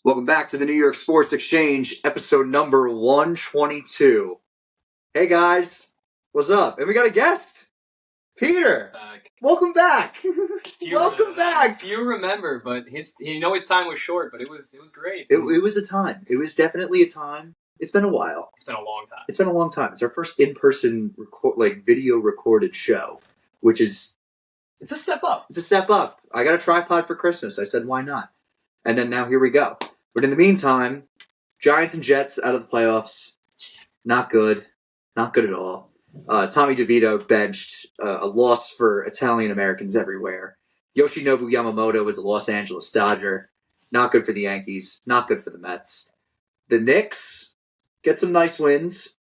Welcome back to the New York Sports Exchange, episode number 122. Hey guys, what's up? And we got a guest, Peter. Welcome back. Welcome back. Few remember, but his time was short, but it was great. It was a time. It was definitely a time. It's been a while. It's been a long time. It's been a long time. It's our first in-person video recorded show, which is it's a step up. It's a step up. I got a tripod for Christmas. I said, why not? And then now here we go. But in the meantime, Giants and Jets out of the playoffs. Not good. Not good at all. Tommy DeVito benched, a loss for Italian Americans everywhere. Yoshinobu Yamamoto was a Los Angeles Dodger. Not good for the Yankees. Not good for the Mets. The Knicks get some nice wins.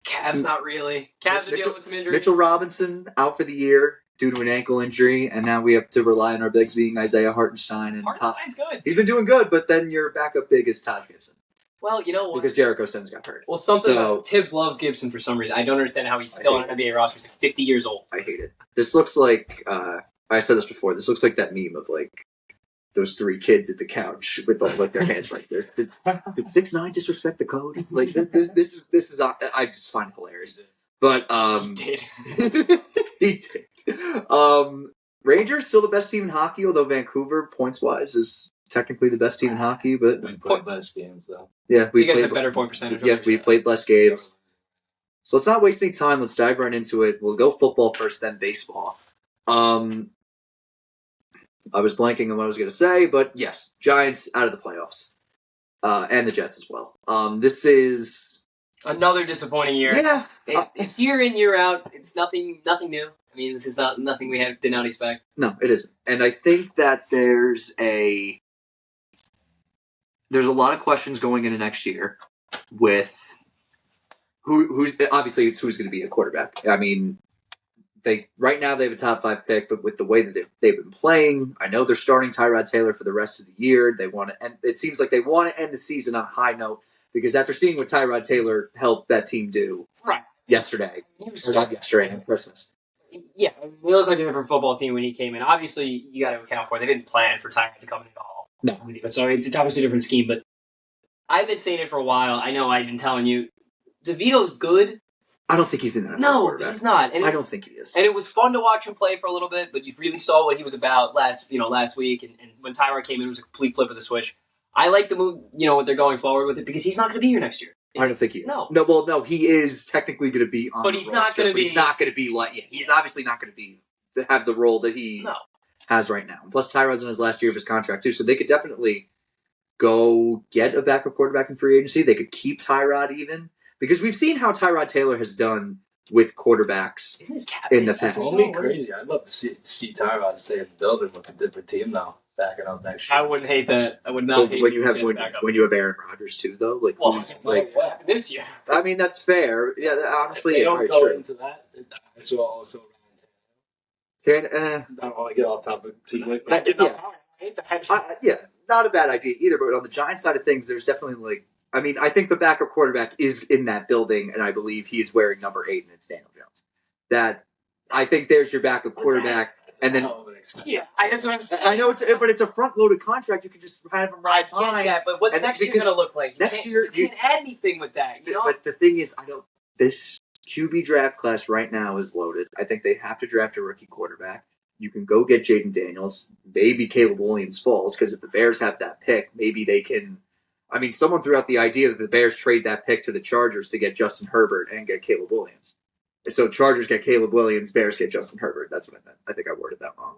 Cavs not really. Cavs are dealing with some injuries. Mitchell Robinson out for the year due to an ankle injury, and now we have to rely on our bigs being Isaiah Hartenstein. And Hartenstein's good. He's been doing good, but then your backup big is Taj Gibson. Well, you know what? Because Jericho Sims got hurt. Well, Tibbs loves Gibson for some reason. I don't understand how he's still on an NBA roster. He's like 50 years old. I hate it. This looks like, I said this before, this looks like that meme of those three kids at the couch with their hands like this. Did 6ix9ine disrespect the code? This is I just find it hilarious. But He did. He did. Rangers still the best team in hockey, although Vancouver points wise is technically the best team in hockey. But we played less games though. Yeah, you guys have better point percentage. Yeah, we played less games. So let's not waste any time. Let's dive right into it. We'll go football first, then baseball. I was blanking on what I was going to say, but yes, Giants out of the playoffs, and the Jets as well. This is another disappointing year. Yeah, it's year in, year out. It's nothing new. I mean, this is nothing we did not expect. No, it isn't. And I think that there's a lot of questions going into next year with who's obviously it's who's going to be a quarterback. I mean, right now they have a top 5 pick, but with the way that they've been playing, I know they're starting Tyrod Taylor for the rest of the year. They want to end. It seems like they want to end the season on a high note because after seeing what Tyrod Taylor helped that team do yesterday, or not yesterday, on Christmas. Yeah, they look like a different football team when he came in. Obviously, you got to account for it. They didn't plan for Tyrod to come in at all. No. So it's obviously a different scheme, but I've been saying it for a while. I know I've been telling you, DeVito's good. I don't think he's in that. No, he's not. And I don't think he is. And it was fun to watch him play for a little bit, but you really saw what he was about last week. And when Tyrod came in, it was a complete flip of the switch. I like the move, what they're going forward with it because he's not going to be here next year. I don't think he is. No, he is technically going to be on. But he's not going to be. He's not going to be he's obviously not going to be to have the role that he has right now. Plus, Tyrod's in his last year of his contract too, so they could definitely go get a backup quarterback in free agency. They could keep Tyrod even because we've seen how Tyrod Taylor has done with quarterbacks in the past. It's only crazy. I'd love to see Tyrod stay in the building with a different team now. Backing up next year. I wouldn't hate that. I would not hate when you have Aaron Rodgers too, though. This year. I mean, that's fair. Yeah, honestly, they don't go into that. It's also I don't want to get off topic too quick. Yeah, not a bad idea either. But on the Giants side of things, there's definitely I think the backup quarterback is in that building, and I believe he is wearing number 8, and it's Daniel Jones. I think there's your backup quarterback, and then I know it's a front-loaded contract. You can just have him ride by. Yeah, but what's next year going to look like? Next year, you can't add anything with that. But the thing is, this QB draft class right now is loaded. I think they have to draft a rookie quarterback. You can go get Jaden Daniels. Maybe Caleb Williams falls because if the Bears have that pick, maybe they can. I mean, someone threw out the idea that the Bears trade that pick to the Chargers to get Justin Herbert and get Caleb Williams. So Chargers get Caleb Williams, Bears get Justin Herbert. That's what I meant. I think I worded that wrong.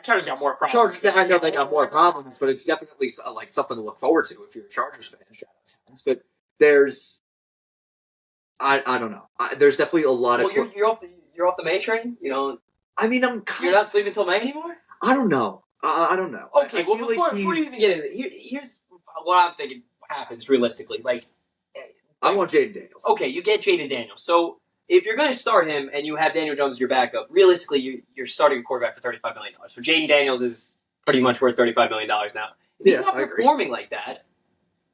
Chargers got more problems. I know they got more problems, but it's definitely something to look forward to if you're a Chargers fan. But there's, I don't know. There's definitely a lot of. You're off the May train. I mean, you're not sleeping until May anymore. I don't know. I don't know. Okay, before you even get into it, here's what I'm thinking happens realistically. I want Jaden Daniels. Okay, you get Jaden Daniels. So if you're going to start him and you have Daniel Jones as your backup, realistically, you're starting a quarterback for $35 million. So Jaden Daniels is pretty much worth $35 million now. If he's not performing like that,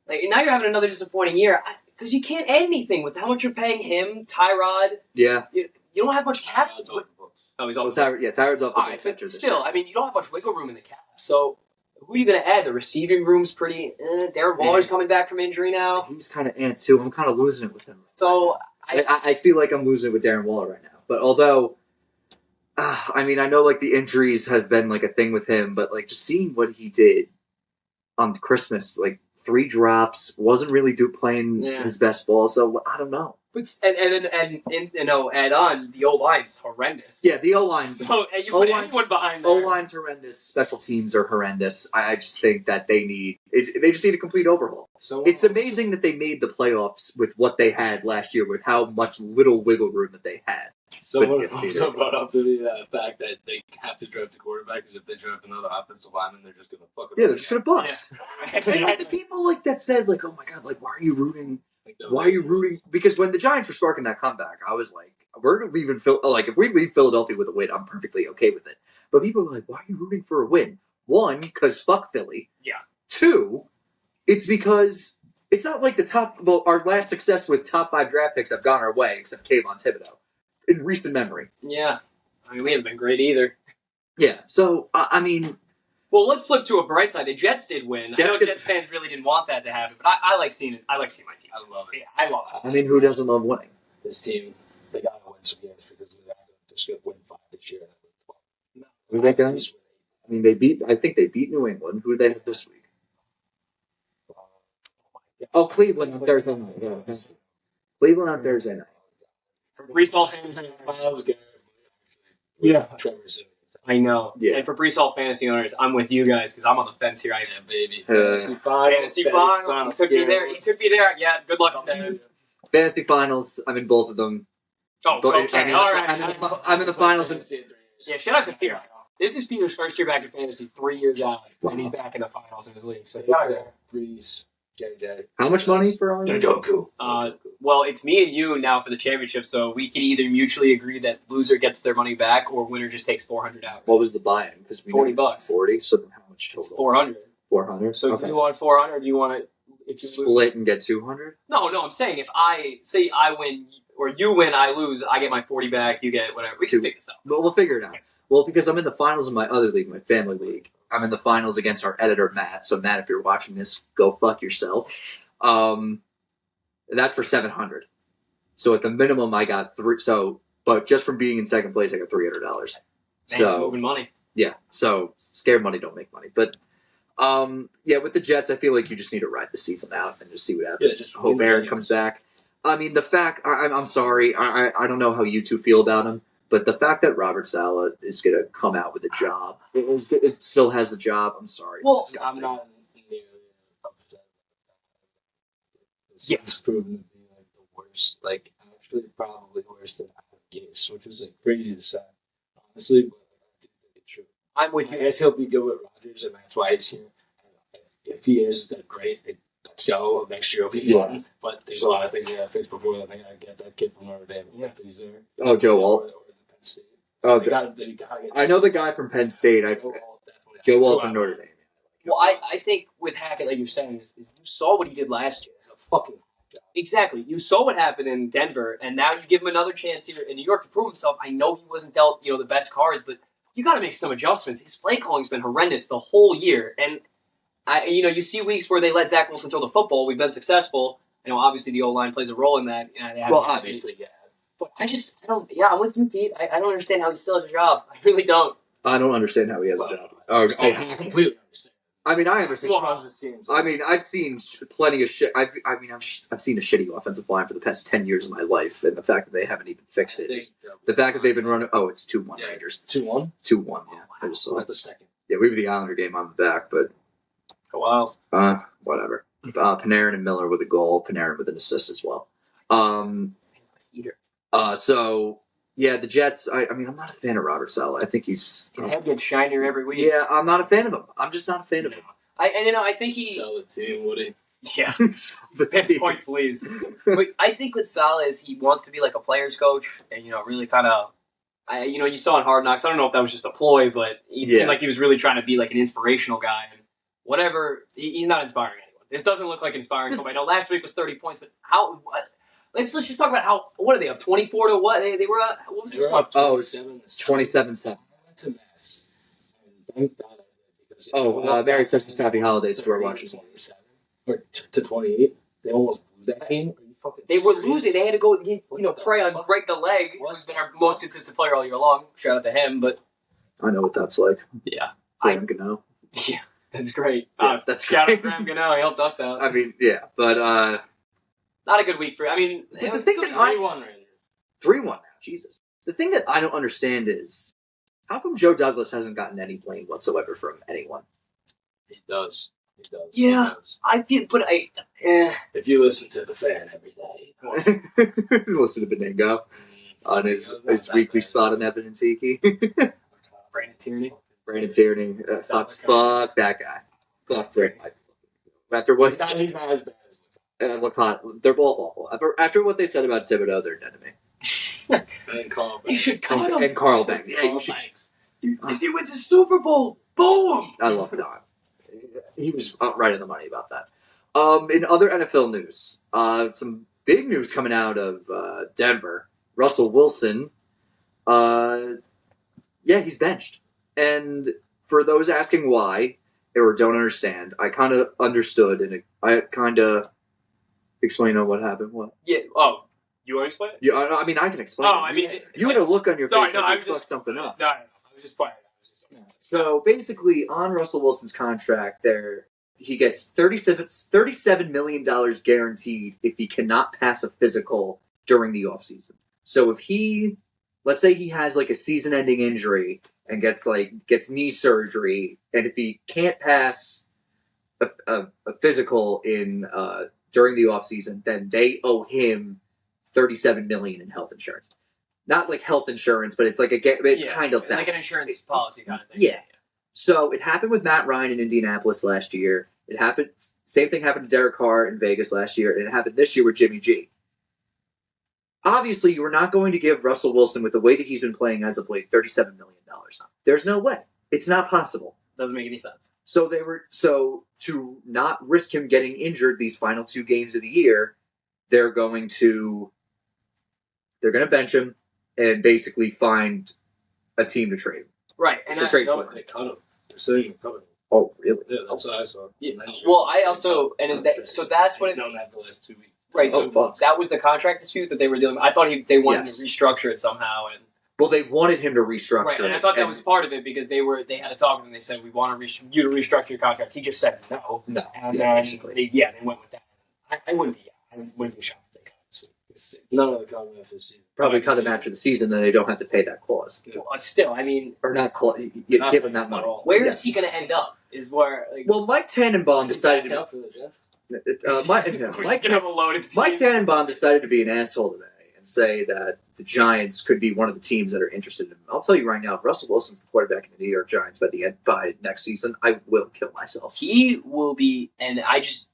now you're having another disappointing year because you can't add anything with how much you're paying him, Tyrod. Yeah. You don't have much cap. He's off the books. Oh, he's off the books. Tyrod's off the books. But still, you don't have much wiggle room in the cap. So Who are you going to add? The receiving room's pretty. Darren Waller's coming back from injury now. He's kind of ant too. I'm kind of losing it with him. So I feel like I'm losing it with Darren Waller right now. But although, I mean, I know like the injuries have been like a thing with him, but like just seeing what he did on Christmas, like 3 drops, wasn't really playing his best ball. So I don't know. But add on the O line's horrendous. Yeah, the O line. So you put anyone behind there. O line's horrendous. Special teams are horrendous. I just think that they just need a complete overhaul. So it's amazing that they made the playoffs with what they had last year, with how much little wiggle room that they had. Someone also brought up to me the fact that they have to draft a quarterback because if they draft another offensive lineman, they're just going to fuck it up. Yeah, they're just going to bust. Yeah. And the people like that said, like, oh my god, like, why are you rooting? Why are you rooting? Because when the Giants were sparking that comeback, I was like, we're leaving like if we leave Philadelphia with a win, I'm perfectly okay with it. But people were like, why are you rooting for a win? 1, because fuck Philly. Yeah. 2, it's because it's not like our last success with top 5 draft picks have gone our way, except Kayvon Thibodeau, in recent memory. Yeah. I mean, we haven't been great either. Yeah. So, I mean... Well, let's flip to a bright side. The Jets did win. I know Jets fans really didn't want that to happen, but I like seeing it. I like seeing my team. I love it. Yeah, I love it. I mean, who doesn't love winning? This team, they got to win some games because they're just going to win 5 this year. Who they got? I mean, I think they beat New England. Who did they have this week? Oh, Cleveland on Thursday night. Yeah. Cleveland on Thursday night. For Brees Hall fantasy, yeah. I know. Yeah. And for Brees Hall fantasy owners, I'm with you guys because I'm on the fence here. I am, baby. Fantasy finals. He took me there. He took me there. Yeah. Good luck to him. Fantasy finals. I'm in both of them. Oh, okay. All right. I'm in the finals. Yeah. Shout out to Peter. This is Peter's first year back in fantasy, 3 years out, and he's back in the finals in his league. So Brees, JJ. How much money for all? Joku. Well, it's me and you now for the championship, so we can either mutually agree that loser gets their money back or winner just takes 400 out. What was the buy-in? Because $40. 40. So then how much total? It's 400. 400. So do you want 400? Or do you want to split and get 200? No. I'm saying if I win or you win, I lose, I get my 40 back. You get whatever. We can figure this out. Well, we'll figure it out. Okay. Well, because I'm in the finals of my other league, my family league. I'm in the finals against our editor, Matt. So, Matt, if you're watching this, go fuck yourself. That's for 700. So, at the minimum, I got 3. So, but just from being in second place, I got $300. Thanks, moving money. Yeah. So, scared money don't make money. But, yeah, with the Jets, I feel like you just need to ride the season out and just see what happens. Yeah, just hope Aaron comes back. I mean, the fact, I'm sorry. I don't know how you two feel about him. But the fact that Robert Saleh is going to come out with a job, it still has a job. I'm sorry. Well, I'm not nearly upset. It's proven to be like the worst, like actually probably worse than Adam Gase, which is like crazy to say, honestly. But I do think it's true. I'm with you. I guess he'll be good with Rodgers, and that's why he's here. If he is, then great. Let's go. Next year will be fun. But there's a lot of things you got to fix before they got to get that kid from Notre Dame if he's there. Oh, Joe Alt. State. Oh, I know the guy from Penn State. Joe Wall from Notre Dame. Well, I think with Hackett, like you're saying, is you saw what he did last year. Fucking exactly. You saw what happened in Denver, and now you give him another chance here in New York to prove himself. I know he wasn't dealt, the best cards, but you got to make some adjustments. His play calling's been horrendous the whole year, and you see weeks where they let Zach Wilson throw the football. We've been successful. Obviously the O-line plays a role in that. Well, obviously, yeah. But I don't. Yeah, I'm with you, Pete. I don't understand how he still has a job. I really don't. I don't understand how he has a job. I completely understand. I mean, I understand. I mean, I've seen plenty of shit. I've seen a shitty offensive line for the past 10 years of my life, and the fact that they haven't even fixed it. The fact that they've been running. Oh, it's 2-1 Rangers. 2-1. 2-1. Yeah, I just saw the second. Yeah, we have the Islander game on the back, but Wiles. Whatever. Panarin and Miller with a goal. Panarin with an assist as well. So, yeah, the Jets, I mean, I'm not a fan of Robert Saleh. I think his head gets shinier every week. Yeah, I'm not a fan of him. I'm just not a fan of him. I think he... Sell the team, Woody. Yeah. Point, please. But I think with Saleh is he wants to be like a player's coach and, really kind of... you saw in Hard Knocks, I don't know if that was just a ploy, but it seemed like he was really trying to be like an inspirational guy. And whatever, he's not inspiring anyone. This doesn't look like inspiring hope. I know last week was 30 points, but what? Let's just talk about what are they up 24 to what? They were what was this one? 27-7. That's a mess. And thank God I did because Merry Christmas, Happy Holidays to our watchers. 27 or to 28. They almost blew that game. Are you fucking They were serious? losing. They had to go, break the leg. Who's been our most consistent player all year long. Shout out to him, but I know what that's like. yeah, Graham Gano. Yeah, that's great. Yeah, that's shout great. out Graham Gano. He helped us out. I mean, yeah, but not a good week for. I mean, but the thing that 3-1 right 3-1 now. Jesus. The thing that I don't understand is how come Joe Douglas hasn't gotten any blame whatsoever from anyone? He does. He does. Yeah. He does. I feel, but If you listen to the fan every day, Listen to Beningo on his weekly spot on Evan and Tiki. Brandon Tierney. Fuck that guy. Fuck Brandon. After what he's not as bad as they're both awful. After what they said about Thibodeau, they're dead to me. and Carl. You should cut him. And Carl Banks. Yeah, Carl you should. Banks. If he wins the Super Bowl, boom! I love Don. He was right in the money about that. In other NFL news, some big news coming out of Denver. Russell Wilson, he's benched. And for those asking why or don't understand, I kind of understood and I kind of explained on what happened. What? Yeah. Oh, you want to explain it? Yeah, I mean, I can explain. Oh, it. I mean, you had a look on your sorry, face no, like I you was just fucked something up. No, I was just playing. So basically, on Russell Wilson's contract, he gets $37 million guaranteed if he cannot pass a physical during the offseason. So if let's say he has like a season-ending injury and gets knee surgery, and if he can't pass a physical during the offseason, then they owe him $37 million in health insurance. Not like health insurance, but it's like kind of that. Like an insurance policy kind of thing. Yeah. So it happened with Matt Ryan in Indianapolis last year. Same thing happened to Derek Carr in Vegas last year, and it happened this year with Jimmy G. Obviously, you are not going to give Russell Wilson, with the way that he's been playing as of late, $37 million. There's no way. It's not possible. Doesn't make any sense. So to not risk him getting injured these final 2 games of the year, they're going to bench him and basically find a team to trade him. Right, and they cut him. They're saying he cut him. Oh, really? Yeah, that's what I saw. Yeah. Well, I also so that's what He's known that for the last 2 weeks. Right, so that was the contract dispute that they were dealing with. I thought they wanted to restructure it somehow, and well, they wanted him to restructure it. And I thought that was part of it because they had a talk with him. They said we want you to restructure your contract. He just said no. And then they went with that. I wouldn't be shocked if they cut him. No, they cut him after the season. Probably cut him after the season, then they don't have to pay that clause. Well, still, I mean, or not clause. You give him that money. Where is he going to end up? Is where. Well, Mike Tannenbaum decided to. For the Jets? Mike Tannenbaum decided to be an asshole today and say that the Giants could be one of the teams that are interested in him. I'll tell you right now, if Russell Wilson's the quarterback in the New York Giants by next season, I will kill myself. He will be, and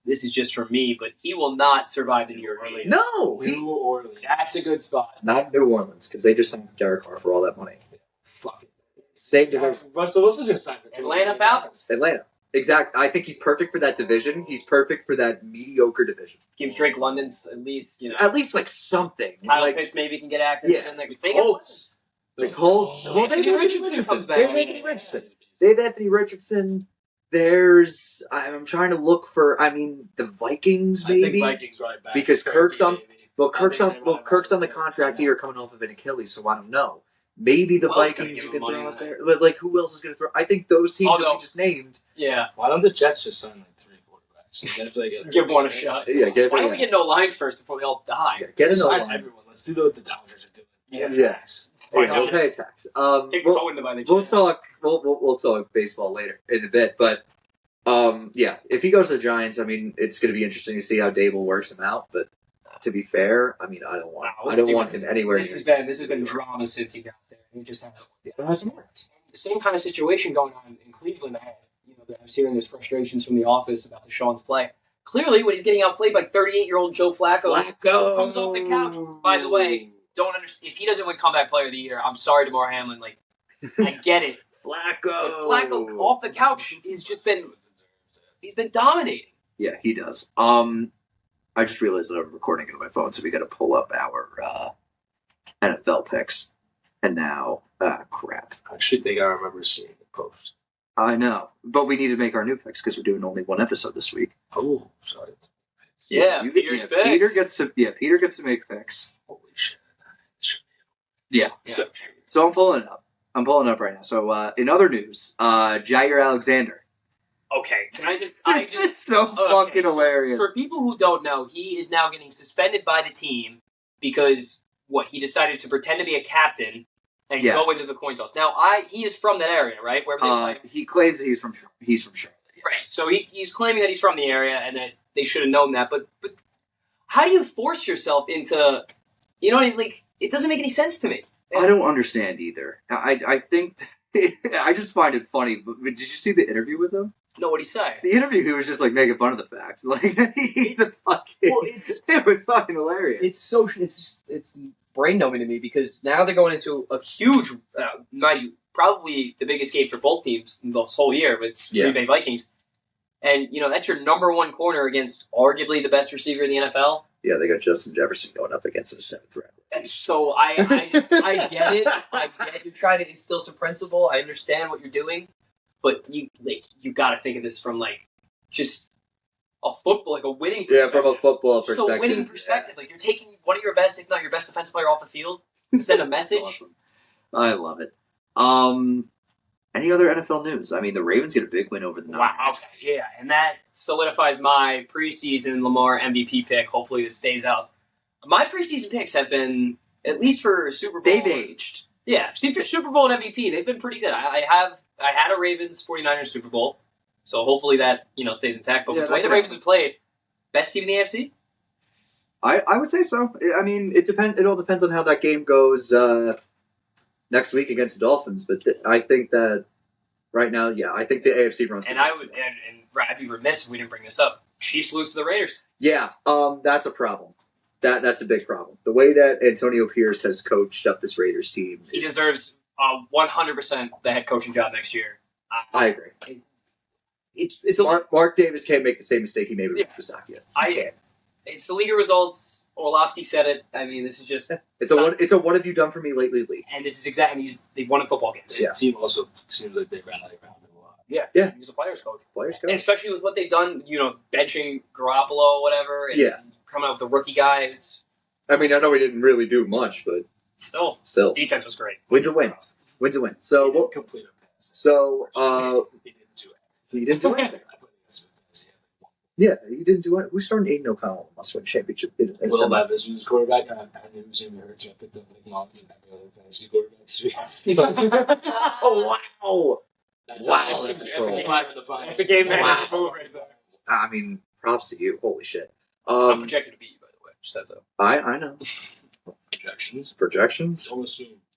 this is just for me, but he will not survive the New York Orleans. No! New Orleans. That's a good spot. Not New Orleans, because they just signed Derek Carr for all that money. Fuck it. Same division. Russell Wilson just signed for Atlanta Falcons. Atlanta. Exactly. I think he's perfect for that division. He's perfect for that mediocre division. Gives Drake London's at least like something. Kyle Pitts maybe can get active. Yeah. And The Colts. Well, they have Richardson comes back. They have Anthony Richardson. They have Anthony Richardson. There's. I'm trying to look for. The Vikings maybe. I think Vikings right back. Because Kirk's on the contract here coming off of an Achilles, so I don't know. Maybe the Vikings you can throw out there. But who else is going to throw? I think those teams that we just named. Yeah. Why don't the Jets just sign 3 quarterbacks? Give one a shot. Yeah. Why don't we get no line first before they all die? Yeah, get an line. Everyone. Let's do what the Dodgers are doing. Yeah. We'll pay a tax. We'll talk baseball later in a bit, but if he goes to the Giants, it's going to be interesting to see how Dable works him out. But to be fair, I don't want him anywhere. This has been drama since he got there. He just hasn't worked. The same kind of situation going on in Cleveland. I was hearing there's frustrations from the office about Deshaun's play. Clearly, when he's getting outplayed by 38-year-old Joe Flacco comes off the couch. By the way, don't understand if he doesn't win Comeback Player of the Year. I'm sorry to Damar Hamlin. I get it. Flacco off the couch he's been dominating. Yeah, he does. I just realized that I'm recording it on my phone, so we got to pull up our NFL picks. And now, crap. I actually think I remember seeing the post. I know, but we need to make our new picks because we're doing only one episode this week. Oh, sorry. Yeah, Peter's picks. Peter gets to make picks. Holy shit. Yeah. So I'm pulling it up. I'm pulling it up right now. So in other news, Jair Alexander. Okay, It's so fucking hilarious. For people who don't know, he is now getting suspended by the team because he decided to pretend to be a captain and go into the coin toss. Now, he is from that area, right? Where he claims that he's from Charlotte. Yes. Right. So he's claiming that he's from the area and that they should have known that. But how do you force yourself into? You know what I mean? Like, it doesn't make any sense to me. I don't understand either. I think I just find it funny. But did you see the interview with him? No, what'd he say? The interview, he was just like making fun of the facts. Like he's a fucking. Well, it was fucking hilarious. It's brain numbing to me because now they're going into a huge, mind you, probably the biggest game for both teams in this whole year. It's Green Bay Vikings, and that's your number one corner against arguably the best receiver in the NFL. Yeah, they got Justin Jefferson going up against a seventh round. And so I get it. I get you're trying to instill some principle. I understand what you're doing, but you got to think of this from just a football, a winning perspective. Yeah, from a football perspective. So winning perspective, you're taking one of your best, if not your best defensive player off the field to send a message. Awesome. I love it. Any other NFL news? I mean, the Ravens get a big win over the Niners. Wow, yeah, and that solidifies my preseason Lamar MVP pick. Hopefully this stays out. My preseason picks have been, at least for Super Bowl. They've aged. Yeah, see, for Super Bowl and MVP, they've been pretty good. I had a Ravens 49ers Super Bowl, so hopefully that stays intact. But with the way the Ravens have played, best team in the AFC? I would say so. I mean, it all depends on how that game goes next week against the Dolphins. But I think that right now, I think the AFC runs. And I'd be remiss if we didn't bring this up. Chiefs lose to the Raiders. Yeah, that's a problem. That's a big problem. The way that Antonio Pierce has coached up this Raiders team, he deserves 100% the head coaching job next year. I agree. It's Mark Davis can't make the same mistake he made with Rich Bisaccia. It's the league of results. Orlovsky said it. I mean, this is just it's a what have you done for me lately league. And this is exactly they've won in football games. The team also seems like they rally around him a lot. Yeah. He's a players coach. And especially with what they've done, benching Garoppolo or whatever. And coming out with a rookie guy. I mean, I know we didn't really do much, but still, defense was great. Win's a win. So we'll complete a pass. So he didn't do it. He didn't do anything. Yeah, he didn't do it. Who's starting Aiden O'Connell? Must win championship. Will Levis was his quarterback. I knew he was going to hurt, so I picked up Mullins and had the other fantasy quarterbacks. Oh, wow. That's a game manager move right there. I mean, props to you. Holy shit. I'm projected to beat you, by the way. Just that's up. I know. Projections?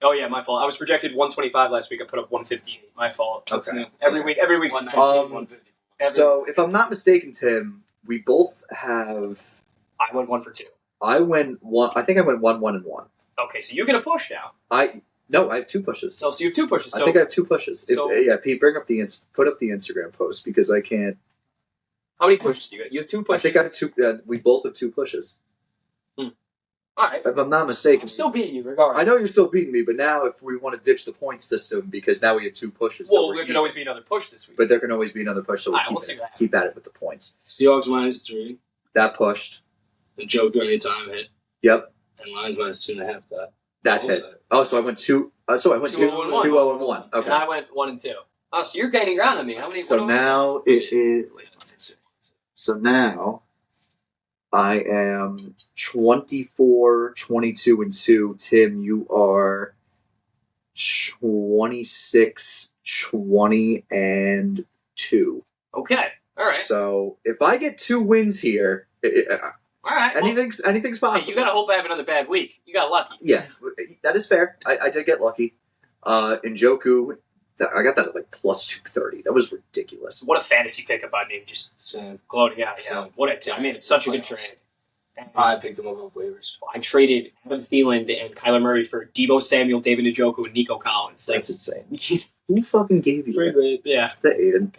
Oh yeah, my fault. I was projected 125 last week. I put up 158. My fault. Okay. Every week's 150. So, if I'm not mistaken, Tim, we both have. I went 1 for 2. I went 1. I think I went 1, 1, and 1. Okay, so you get a push now. No, I have 2 pushes. So you have 2 pushes. I think I have 2 pushes. Pete, put up the Instagram post because I can't. How many pushes do you get? You have 2 pushes. I think I have 2. We both have 2 pushes. All right. If I'm not mistaken, I'm still beating you, regardless. I know you're still beating me, but now if we want to ditch the point system, because now we have 2 pushes. Well, there can always be another push this week. But there can always be another push, so keep at it with the points. Seahawks -3. That pushed. The Joker anytime hit. Yep. And Lions -2.5. That hit. Oh, so I went 2. So I went 2-0-1. Okay. And I went 1 and 2. Oh, so you're gaining ground on me. How many? So now it is. So now I am 24, 22, and 2. Tim, you are 26, 20, and 2. Okay. All right. So if I get 2 wins here, all right. Anything's possible. Hey, you gotta hope I have another bad week. You got lucky. Yeah, that is fair. I did get lucky. Njoku, I got that at plus 230. That was ridiculous. What a fantasy pickup by me. Just gloating out. Yeah. It's such a good trade. I picked them up off waivers. I traded Adam Thielen and Kyler Murray for Deebo Samuel, David Njoku, and Nico Collins. That's insane. Who fucking gave you that? Great. Yeah. That Aiden.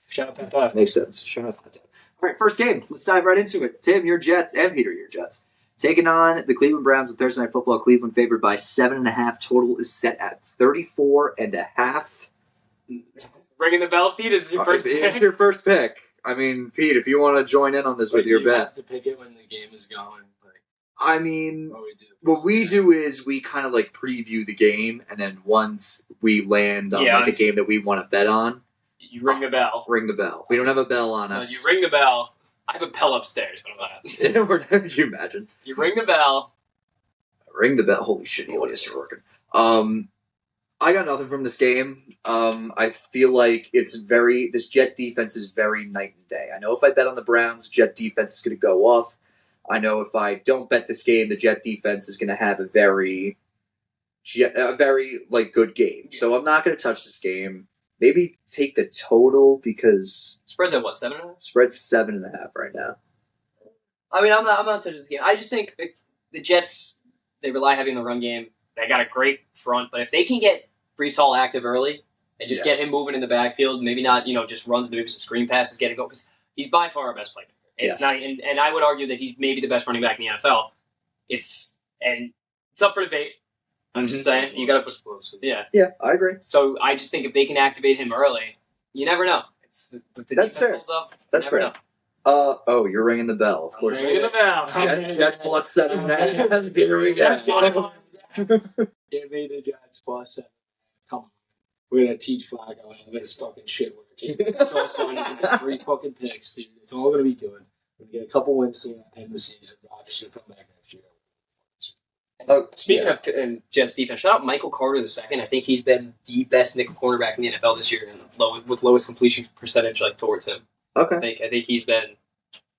Shout out Pat. Makes sense. Shout out Pat. All right, first game. Let's dive right into it. Tim, your Jets, and Peter, your Jets. Taking on the Cleveland Browns on Thursday Night Football. Cleveland favored by 7.5. Total is set at 34.5. Ringing the bell, Pete. Is this your first pick? It's your first pick. I mean, Pete, if you want to join in on this with your bet. You have to pick it when the game is going. I mean, what we do is we kind of like preview the game, and then once we land on like a game that we want to bet on, you ring the bell. Ring the bell. We don't have a bell on us. You ring the bell. I have a bell upstairs, but I'm not happy. Could you imagine? You ring the bell. Ring the bell. Holy shit, Elias, you're working. I got nothing from this game. I feel like this Jet defense is very night and day. I know if I bet on the Browns, Jet defense is going to go off. I know if I don't bet this game, the Jet defense is going to have a very good game. So I'm not going to touch this game. Maybe take the total because spread's at what, 7.5? Spread's 7.5 right now. I mean, I'm not touching this game. I just think the Jets, they rely heavy on the run game. They got a great front, but if they can get Breece Hall active early and just get him moving in the backfield, maybe not just runs, maybe some screen passes, get it go, because he's by far our best player. It's not, and I would argue that he's maybe the best running back in the NFL. It's up for debate. I'm just saying, you got to Yeah, I agree. So I just think if they can activate him early, you never know. If the defense holds up, That's fair. You're ringing the bell. Of course, ringing the bell. Jets plus 7.5. Here we go. Give me the Jets plus 7. Come on, we're gonna teach Flacco how this fucking shit works. It's all fun. He's gonna get 3 fucking picks, dude. It's all gonna be good. We're gonna get a couple wins to end the season. Rodgers gonna come back next year. Speaking of Jets defense, shout out Michael Carter II. I think he's been the best nickel cornerback in the NFL this year, and with lowest completion percentage towards him. Okay. I think he's been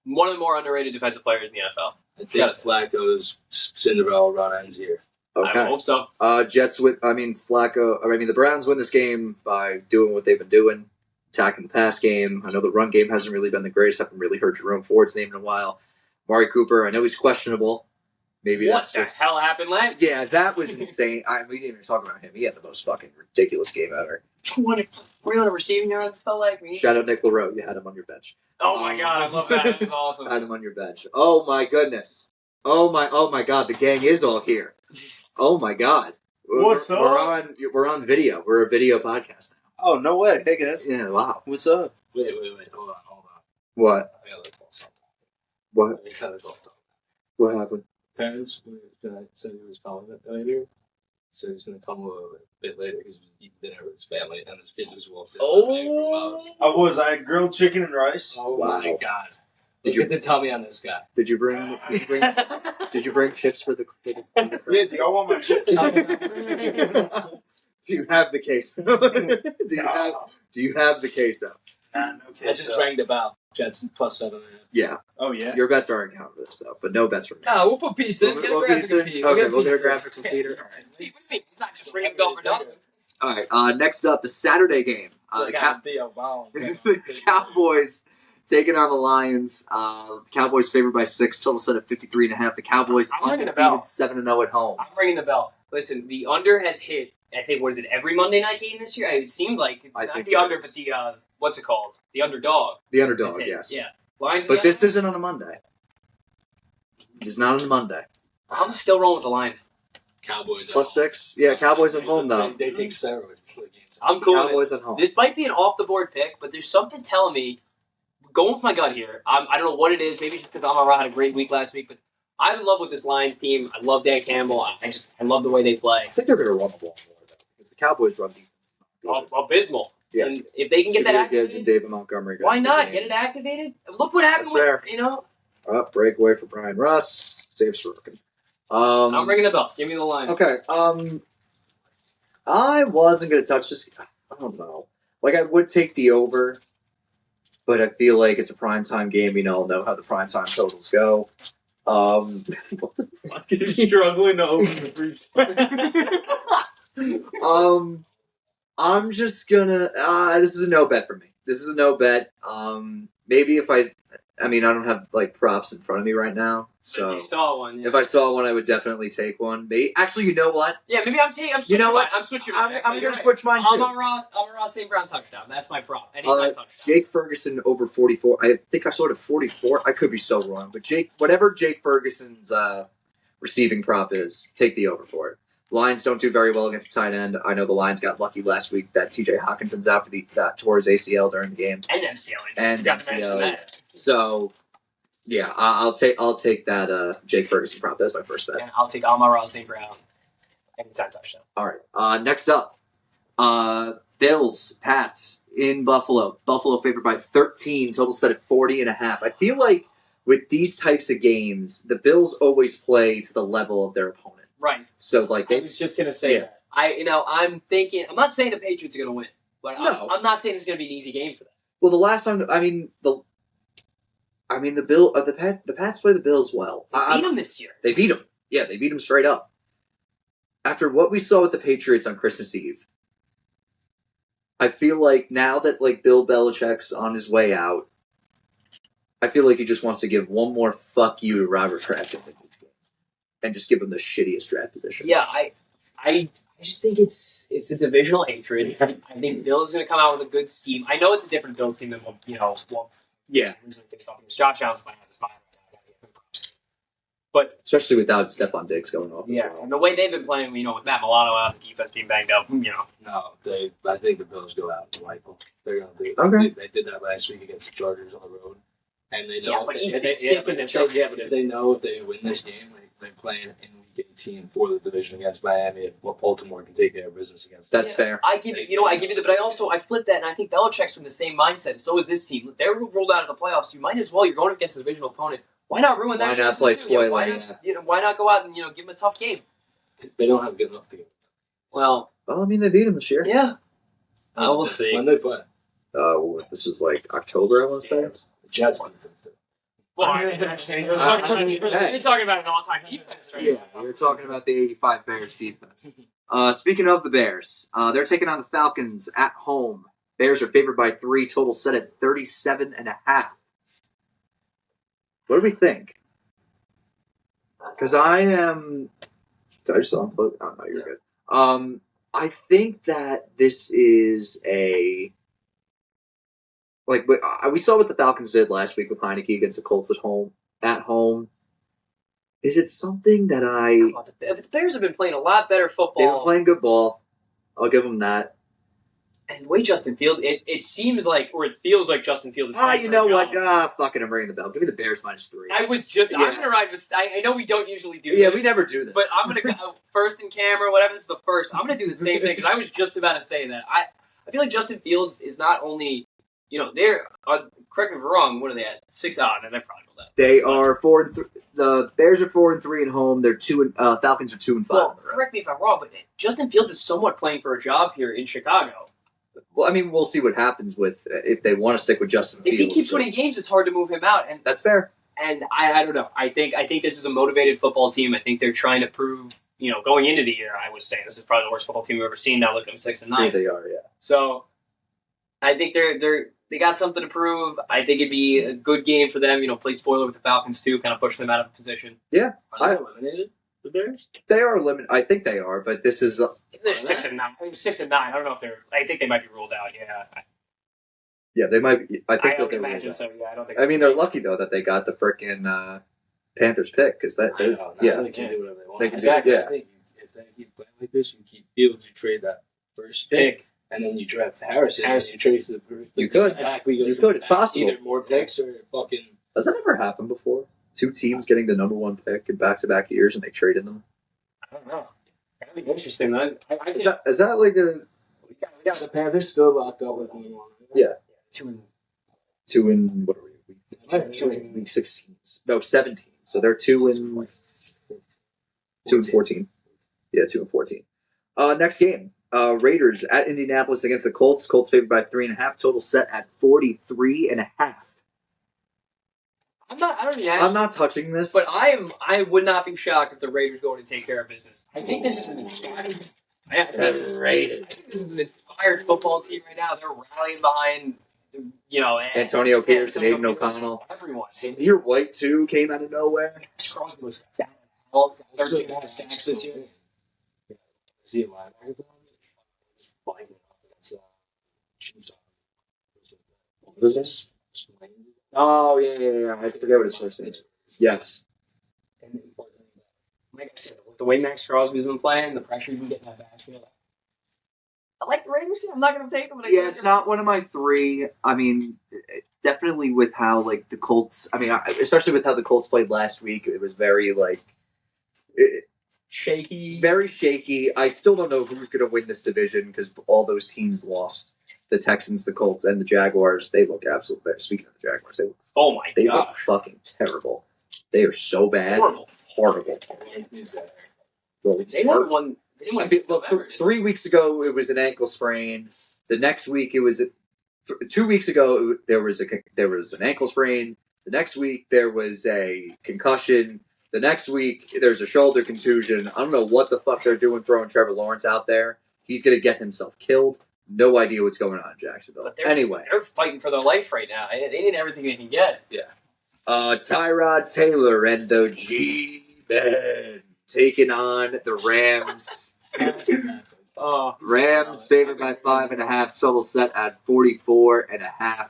one of the more underrated defensive players in the NFL. I think Flacco's Cinderella run ends here. Okay. I hope so. The Browns win this game by doing what they've been doing, attacking the pass game. I know the run game hasn't really been the greatest. I haven't really heard Jerome Ford's name in a while. Mari Cooper, I know he's questionable. Maybe what the hell happened last year? Yeah, that was insane. We didn't even talk about him. He had the most fucking ridiculous game ever. 300 receiving yards, felt like. Shout out Nick LaRoe. You had him on your bench. Oh my god, I love that. It was awesome. Had him on your bench. Oh my goodness. Oh my god, the gang is all here. Oh my god. What's up? We're on video. We're a video podcast now. Oh, no way. Hey guys. Yeah, wow. What's up? Wait. Hold on. What? I gotta call something. What? I gotta call something. What happened? Terrence said he was calling it later. So he's going to come a little bit later because he was eating dinner with his family, and this kid just walked in. I had grilled chicken and rice. Oh wow. My god! Look at the tummy on this guy. Did you bring chips for the? Yeah, do y'all want my chips? Do you have the queso? Do you have the queso? No queso. I just rang the bell. Jets plus 7.5. Yeah. Oh yeah. Your bets are in count for this though, but no bets from me. No, we'll put pizza. Get a graphic from Pete. Okay, we'll get a graphic from Peter. What do you mean? He's not just ringing go for nothing. All right. Next up, the Saturday game. The Cowboys taking on the Lions. Cowboys favored by 6. Total set at 53.5. The Cowboys undefeated 7-0 at home. I'm ringing the bell. Listen, the under has hit. I think every Monday night game this year? It seems like not the under, but the what's it called? The underdog. The underdog, yes. Yeah. Lions. But this isn't on a Monday. It is not on a Monday. I'm still rolling with the Lions. Cowboys plus 6. Yeah, Cowboys at home though. They take steroids before the games. I'm cool. Cowboys at home. This might be an off the board pick, but there's something telling me. Going with my gut here. I don't know what it is. Maybe just because Amon-Ra had a great week last week, but I'm in love with this Lions team. I love Dan Campbell. I love the way they play. I think they're going to run the ball more though, because the Cowboys run defense. Abysmal. Yeah. And if they can get that activated, David Montgomery. Why not get it activated? Look what happened with breakaway for Brian Russ. Saves Sorokin. I'm ringing the bell. Give me the line. Okay. I wasn't going to touch this. I don't know. I would take the over, but I feel like it's a primetime game. We all know how the primetime totals go. What the fuck is he struggling to open the freezer? I'm just gonna. This is a no bet for me. This is a no bet. Maybe if I don't have props in front of me right now. So if you saw one, if I saw one, I would definitely take one. Actually, you know what? Yeah, maybe I'm switching. You know what? I'm switching. I'm gonna switch mine too. Amon-Ra St. Brown touchdown. That's my prop. Anytime touchdown. Jake Ferguson over 44. I think I saw it at 44. I could be so wrong, but whatever Jake Ferguson's receiving prop is, take the over for it. Lions don't do very well against the tight end. I know the Lions got lucky last week that T.J. Hawkinson's out for that tore his ACL during the game. And MCL. And Forgot to mention MCL. that. So, yeah, I'll take that Jake Ferguson prop. That's my first bet. And I'll take Amon-Ra St. Brown. Anytime touchdown. All right. Next up, Bills, Pats in Buffalo. Buffalo favored by 13. Total set at 40.5. I feel like with these types of games, the Bills always play to the level of their opponent. Right. So, like, I was just gonna say that. I'm thinking. I'm not saying the Patriots are gonna win, but No. I'm not saying it's gonna be an easy game for them. Well, the last time, the Pats play the Bills well. They beat them this year. They beat them. Yeah, they beat them straight up. After what we saw with the Patriots on Christmas Eve, I feel like now that like Bill Belichick's on his way out, I feel like he just wants to give one more fuck you to Robert Kraft in these games, and just give him the shittiest draft position. Yeah, I just think it's a divisional hatred. I think Bill's going to come out with a good scheme. I know it's a different Bills team than Yeah. Josh Allen's playing on his mind right now. But especially without Stephon Diggs going off. Yeah, and the way they've been playing, with Matt Milano out, the defense being banged up, No, I think the Bills go out to wipe them. They're going to be okay. They did that last week against the Chargers on the road, and they know Yeah, but if they know if they win this game, they're playing in Week 18 for the division against Miami. Baltimore can take care of business against. That's fair. I give you that, but I flip that, and I think Belichick's from the same mindset. And so is this team. They're rolled out of the playoffs. You might as well. You're going against a divisional opponent. Why not ruin that? Why not play spoiler? Why not go out and give them a tough game? They don't have good enough to get. Well, I mean, they beat them this year. Yeah. We'll see. When they play. This is like October, I want to say. The Jets beat them too. Well, you're talking about an all-time defense, right? Yeah, you're talking about the 85 Bears defense. Speaking of the Bears, they're taking on the Falcons at home. Bears are favored by 3, total set at 37.5. What do we think? Because I am... Did I just saw him? Oh, no, you're good. I think that this is a... Like, we saw what the Falcons did last week with Heineke against the Colts at home. Is it something that The Bears have been playing a lot better football. They've been playing good ball. I'll give them that. And the way Justin Fields, it seems like, or it feels like Justin Fields is you know what? Fucking I'm ringing the bell. Give me the Bears -3. I'm going to ride with, I know we don't usually do this. Yeah, we never do this. But I'm going to go first in camera, whatever, this is the first. I'm going to do the same thing, because I was just about to say that. I feel like Justin Fields is not only... they're correct me if I'm wrong. What are they at? 6 odd, and they're probably that. They are 4-3. The Bears are 4-3 at home. They're 2. Falcons are 2-5. Well, correct me if I'm wrong, but Justin Fields is somewhat playing for a job here in Chicago. Well, I mean, we'll see what happens with if they want to stick with Justin Fields. If he keeps winning games, it's hard to move him out, and that's fair. And I don't know. I think this is a motivated football team. I think they're trying to prove. Going into the year, I was saying this is probably the worst football team we've ever seen. Now look at them 6-9. Yeah, they are. Yeah. So, I think they got something to prove. I think it'd be a good game for them. Play spoiler with the Falcons too, kind of push them out of position. Yeah, are they eliminated? The Bears? They are eliminated. I think they are, but this is. They're 6-9. I think 6-9. I don't know if they're. I think they might be ruled out. Yeah. Yeah, they might be. I think I that don't they imagine so. Yeah, I don't think. I mean, they're lucky though that they got the frickin' Panthers pick because that. They can do whatever they want. Exactly. I think if they keep playing like this, you keep Fields, you trade that first pick. And then you draft Harrison. And you trade for the first. You could. It's possible. Either more picks or fucking. Has that ever happened before? 2 teams getting the number 1 pick in back-to-back years and they traded them. I don't know. That'd be interesting. Is that like a? We got the Panthers still locked up with them. Yeah. 2 in what are we? Week 16. No, 17. So they're 2 in 14. Yeah, 2 and 14. Next game. Raiders at Indianapolis against the Colts. Colts favored by 3.5. Total set at 43.5. I'm not touching this, but I would not be shocked if the Raiders go to take care of business. I think this is an inspired. An inspired football team right now. They're rallying behind, Antonio Pierce and Aiden O'Connell. Everyone. You're White too came out of nowhere. Crosby was 13 sacks this year. Is he a linebacker? Oh, yeah. I forget what his first name is. Yes. the way Max Crosby's been playing, the pressure you can get in that backfield. I like the Raiders. I'm not going to take them. But it's not one of my three. I mean, definitely with how like the Colts. I mean, especially with how the Colts played last week, it was very like shaky. Very shaky. I still don't know who's going to win this division because all those teams lost. The Texans, the Colts, and the Jaguars. They look absolutely. Speaking of the Jaguars, they look fucking terrible. They are so bad. Horrible. Well, they won one. 3 weeks ago, it was an ankle sprain. The next week, it was 2 weeks ago. There was an ankle sprain. The next week, there was a concussion. The next week, there's a shoulder contusion. I don't know what the fuck they're doing throwing Trevor Lawrence out there. He's gonna get himself killed. No idea what's going on in Jacksonville. Anyway, they're fighting for their life right now. They need everything they can get. Yeah. Tyrod Taylor and the G-Men taking on the Rams. Rams favored by 5.5. Total set at 44.5. Rams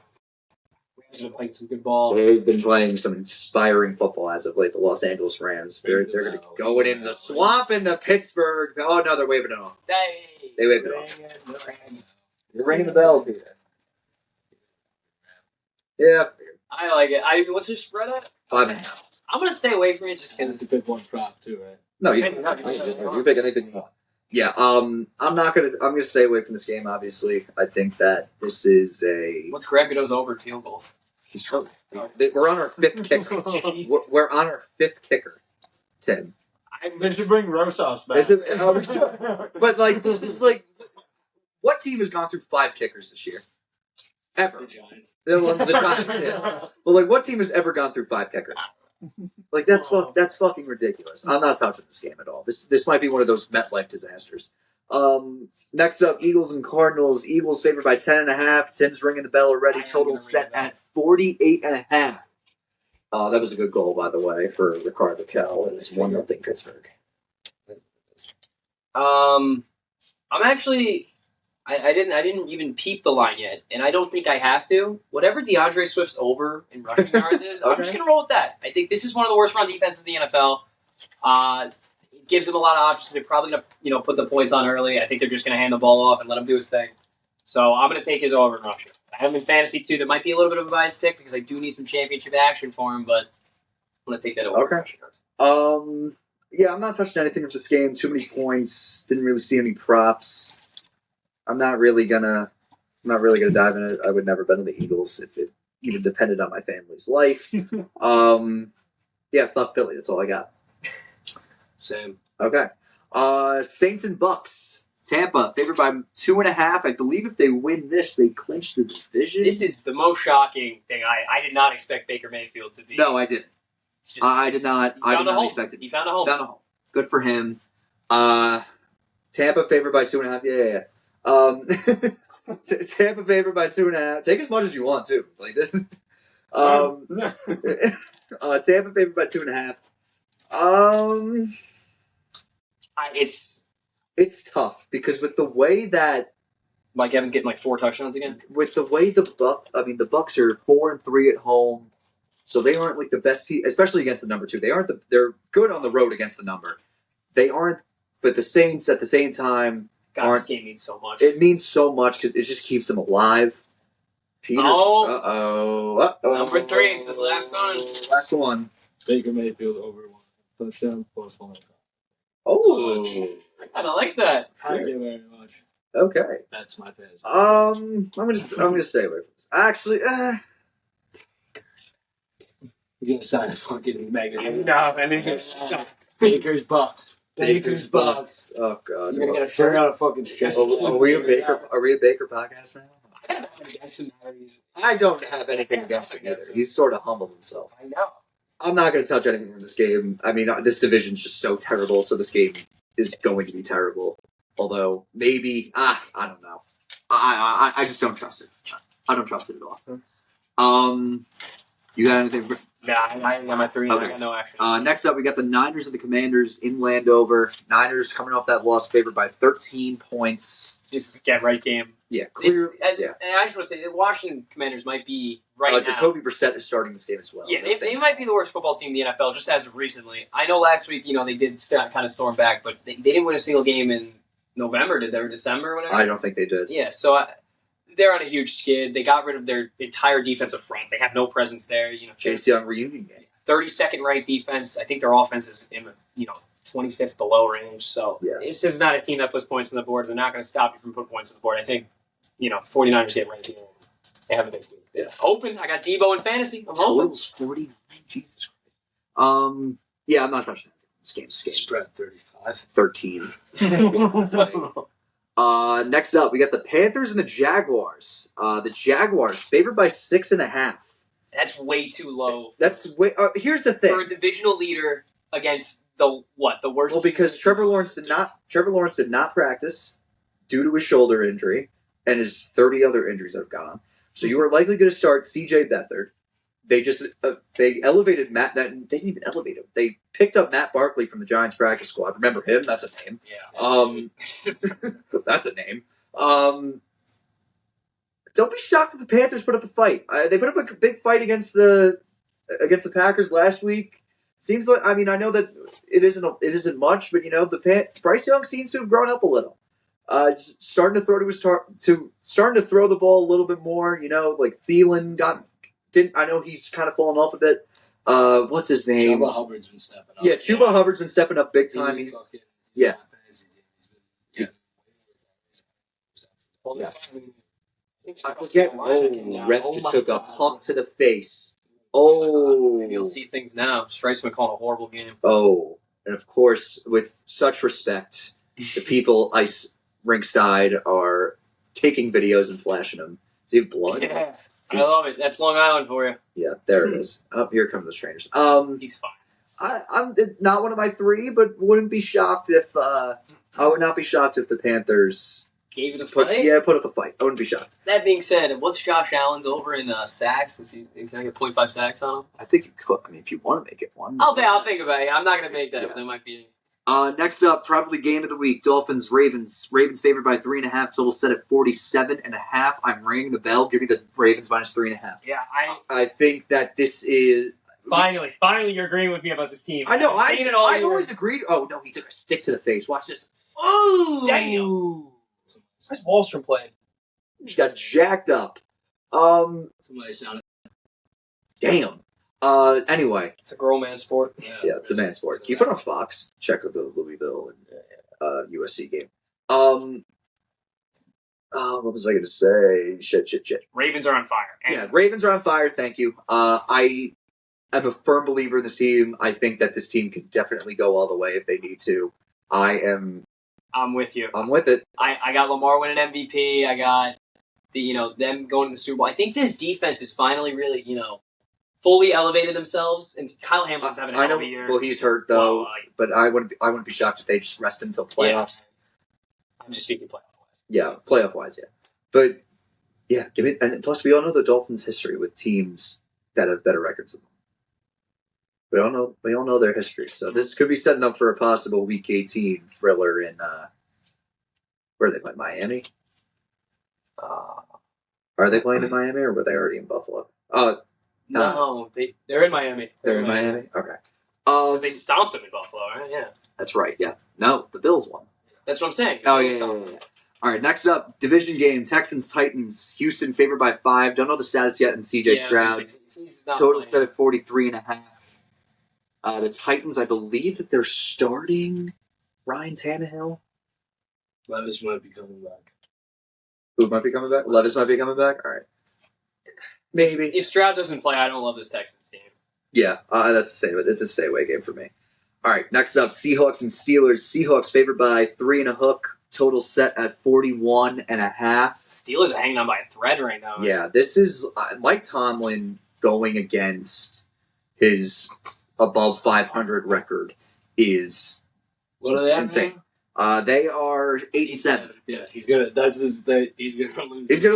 have been playing some good ball. They've been playing some inspiring football as of late. The Los Angeles Rams. They're going to go in the swamp in the Pittsburgh. Oh no, they're waving it off. They waved it off. You're ringing the bell, Peter. Yeah. I like it. What's your spread at? 5.5. I'm gonna stay away from it just because it's a good one prop too, right? No, you're pick anything you want. Yeah, I'm gonna stay away from this game. Obviously, I think that this is a. What's Gregory's over in field goals? He's hurt. We're on our fifth kicker. We're on our fifth kicker, Tim. They should bring Rosas back. But like this is like, what team has gone through 5 kickers this year? Ever. The Giants. The Giants. Yeah. Well, like what team has ever gone through 5 kickers? Like that's fucking ridiculous. I'm not touching this game at all. This might be one of those MetLife disasters. Next up, Eagles and Cardinals. Eagles favored by 10.5. Tim's ringing the bell already. Total set at 48.5. That was a good goal, by the way, for Ricardo Kell. And it's 1-0 Pittsburgh. I'm actually. I didn't even peep the line yet, and I don't think I have to. Whatever DeAndre Swift's over in rushing yards is, I'm just going to roll with that. I think this is one of the worst run defenses in the NFL. It gives him a lot of options. They're probably going to put the points on early. I think they're just going to hand the ball off and let him do his thing. So I'm going to take his over in rushing. I have him in fantasy too. That might be a little bit of a biased pick because I do need some championship action for him, but I'm going to take that over. Okay. Yeah, I'm not touching anything with this game. Too many points. Didn't really see any props. I'm not really gonna dive in it. I would never bet on the Eagles if it even depended on my family's life. Yeah, fuck Philly. That's all I got. Same. Okay. Saints and Bucks. Tampa favored by 2.5. I believe if they win this, they clinch the division. This is the most shocking thing. I did not expect Baker Mayfield to be. No, I didn't. I did not. I did not expect it. He found a home. Good for him. Tampa favored by 2.5. Yeah. Tampa favored by 2.5. Take as much as you want too. Like this. Tampa favored by 2.5. It's tough because with the way that Mike Evans getting like 4 touchdowns again. With the way the Bucks are 4-3 at home, so they aren't like the best team, especially against the number 2. They're good on the road against the number. They aren't, but the Saints at the same time. God, this game means so much. It means so much because it just keeps them alive. Number 3. It's his last one. Last one. Baker Mayfield over 1 touchdown plus 1. Oh, I kind of like that. Thank you very much. Okay. That's my fantasy. I'm gonna stay away from this. Actually, You're gonna sign a fucking mega. No, and he's gonna suck. Baker's Bucks. Oh god. You're gonna get a shirt out of fucking shit. Are we a Baker podcast now? I gotta have against him. I don't have anything against him either. He's sort of humbled himself. I know. I'm not going to touch anything from this game. I mean, this division's just so terrible, so this game is going to be terrible. Although, maybe, I don't know. I just don't trust it. I don't trust it at all. You got anything Nah, I got my 3. Okay. I got no action. Next up, we got the Niners and the Commanders in Landover. Niners coming off that loss, favored by 13 points. This is a get-right game. Yeah, clear. And I just want to say, the Washington Commanders might be now. Jacoby Brissett is starting this game as well. Yeah, they might be the worst football team in the NFL, just as of recently. I know last week, they did kind of storm back, but they didn't win a single game in November, did they, or December or whatever? I don't think they did. Yeah, so they're on a huge skid. They got rid of their entire defensive front. They have no presence there. Chase Young reunion game. 32nd ranked defense. I think their offense is in 25th below range. So This is not a team that puts points on the board. They're not going to stop you from putting points on the board. I think 49ers get ranked. They have a big team. Yeah. Open. I got Debo in fantasy. I'm hoping. Totals 49. Jesus Christ. Yeah, I'm not touching that. This game's spread 35. 13. Next up, we got the Panthers and the Jaguars. The Jaguars favored by 6.5. That's way too low. That's way. Here's the thing: for a divisional leader against the worst. Well, because Trevor Lawrence did not practice due to his shoulder injury and his 30 other injuries that have gone on. So you are likely going to start C.J. Beathard. They just they elevated Matt. They didn't even elevate him. They picked up Matt Barkley from the Giants practice squad. Remember him? That's a name. Yeah. That's a name. Don't be shocked if the Panthers put up a fight. They put up a big fight against the Packers last week. Seems like I know that it isn't much, but Bryce Young seems to have grown up a little. Starting to throw the ball a little bit more. Like Thielen didn't. I know he's kind of fallen off a bit. What's his name? Chuba Hubbard's been stepping up. Yeah, Chuba Hubbard's been stepping up big time. Yeah. I forget. Ref just took a puck to the face. Maybe you'll see things now. Stripe's been calling a horrible game. Oh, and of course, with such respect, the people ice rink side are taking videos and flashing them. See blood? Yeah, I love it. That's Long Island for you. Yeah, there it is. Oh, here come the strangers. He's fine. I'm not one of my 3, but wouldn't be shocked if I would not be shocked if the Panthers gave it a fight. Put up a fight. I wouldn't be shocked. That being said, what's Josh Allen's over in sacks? Can I get 0.5 sacks on him? I think you could. If you want to make it one. I'll think about it. I'm not going to make that, but there might be. Next up, probably game of the week: Dolphins Ravens. Ravens favored by 3.5. Total set at 47.5. I'm ringing the bell. Give me the Ravens minus 3.5. Yeah, I think that this is. Finally, you're agreeing with me about this team. I know. I always agreed. Oh no, he took a stick to the face. Watch this. Oh damn. Where's Wallstrom playing? She got jacked up. Somebody sounded. Damn. Anyway. It's a girl man sport. Yeah, it's a man sport. Can you put on Fox? Check the Louisville and USC game. What was I going to say? Shit. Ravens are on fire. Yeah, Ravens are on fire. Thank you. I am a firm believer in this team. I think that this team can definitely go all the way if they need to. I'm with you. I'm with it. I got Lamar winning MVP. I got them going to the Super Bowl. I think this defense is finally really fully elevated themselves. And Kyle Hamilton's having a hell of a year. Well, he's hurt though, but I wouldn't be shocked if they just rest him until playoffs. Yeah. I'm just speaking playoff wise. Yeah, playoff wise, yeah. But yeah, and plus we all know the Dolphins' history with teams that have better records than them. We all know their history. So this could be setting up for a possible Week 18 thriller in where are they playing? Miami? Are they playing in Miami or were they already in Buffalo? No, they're in Miami. They're in Miami? Okay. Because they stomped them in Buffalo, right? Yeah. That's right, yeah. No, the Bills won. That's what I'm saying. Oh, yeah. All right, next up, division game, Texans-Titans. Houston favored by 5. Don't know the status yet in C.J. Stroud. Total set at 43.5. The Titans, I believe that they're starting Ryan Tannehill. Levis might be coming back. Who might be coming back? Levis might be coming back? All right. Maybe. If Stroud doesn't play, I don't love this Texans team. Yeah, that's the same. It's a stay-away game for me. All right, next up, Seahawks and Steelers. Seahawks favored by 3.5. Total set at 41.5. Steelers are hanging on by a thread right now. Yeah, this is Mike Tomlin going against his above 500 record is what are they at insane. They are 8-7. Yeah, he's gonna. He's gonna lose. He's gonna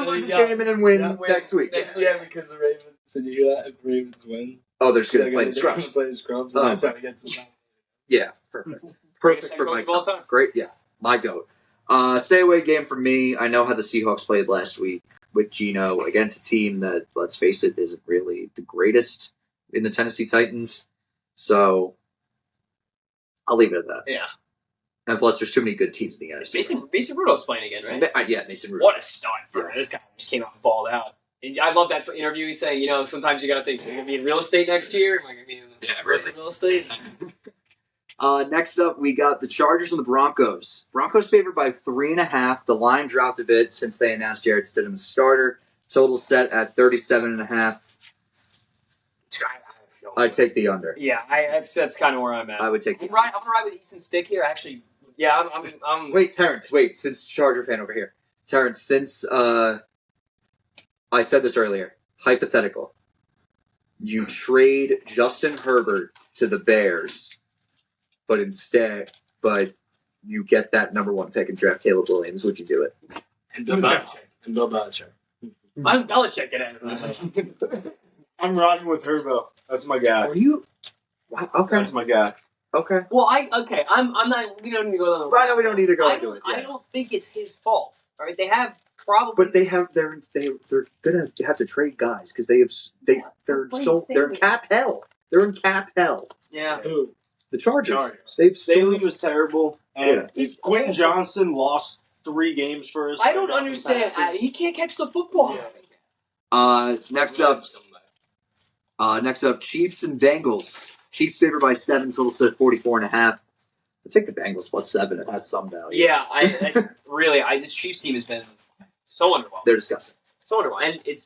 lose this game and then win next week. Yeah, because the Ravens. So do you hear that? If Ravens win, Oh, they're just going to play the they're gonna Scrubs. play the Scrubs, and that's how he gets the Yeah, perfect. Perfect for my time. Great, yeah. My goat. Stay away game for me. I know how the Seahawks played last week with Geno against a team that, let's face it, isn't really the greatest in the Tennessee Titans. So I'll leave it at that. Yeah. And plus, there's too many good teams in the NFC. Mason Rudolph's playing again, right? Yeah, Mason Rudolph. What a stud. Yeah. This guy just came out and balled out. And I love that interview. He's saying, sometimes you got to think, am I going to be in real estate next year? Am I going to be in real estate? Next up, we got the Chargers and the Broncos. Broncos favored by 3.5. The line dropped a bit since they announced Jarrett Stidham as starter. Total set at 37.5. I'd take the under. Yeah, that's kind of where I'm at. I would take the under. I'm going to ride with Easton Stick here. Actually, yeah, I'm Wait, Terrence, since Charger fan over here. Terrence, since I said this earlier, hypothetical. You trade Justin Herbert to the Bears, but you get that number 1 pick and draft Caleb Williams. Would you do it? And Bill Belichick. I'm Belichick it. I'm riding with Turbo. That's my guy. Are you? Wow, okay. That's my guy. Okay. Well, I'm not. We don't need to go down the. Right, no, we don't need to go into it. I don't think it's his fault. All right, they have probably. But they're gonna have to trade guys because they're in cap hell. They're in cap hell. Yeah. Who? The Chargers. Staley was terrible, and Yeah. Quentin Johnson lost 3 games for us. I don't understand. He can't catch the football. Yeah. Next up, Chiefs and Bengals. Chiefs favored by 7, total set at 44.5. I'll take the Bengals plus 7. It has some value. Yeah, this Chiefs team has been so underwhelming. They're disgusting. So underwhelming. And it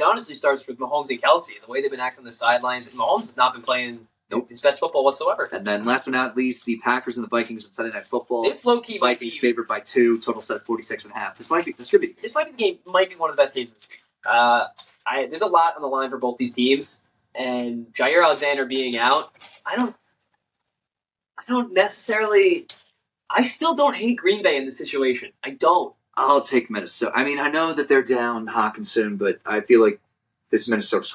honestly starts with Mahomes and Kelsey. The way they've been acting on the sidelines. Mahomes has not been playing his best football whatsoever. And then last but not least, the Packers and the Vikings on Sunday Night Football. This low-key Vikings favored by 2, total set at 46.5. This might be one of the best games this week. There's a lot on the line for both these teams. And Jair Alexander being out, I don't necessarily. I still don't hate Green Bay in this situation. I don't. I'll take Minnesota. I mean, I know that they're down Hawkinson, but I feel like the Minnesota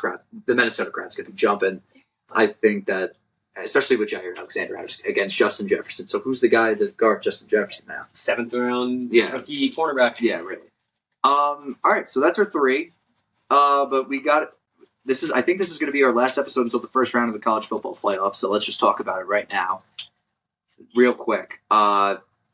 crowd's going to be jumping. I think that, especially with Jair Alexander against Justin Jefferson. So who's the guy that guard Justin Jefferson now? 7th round rookie cornerback. Yeah, really. All right, so that's our 3. But we got. I think this is going to be our last episode until the first round of the college football playoffs, so let's just talk about it right now. Real quick.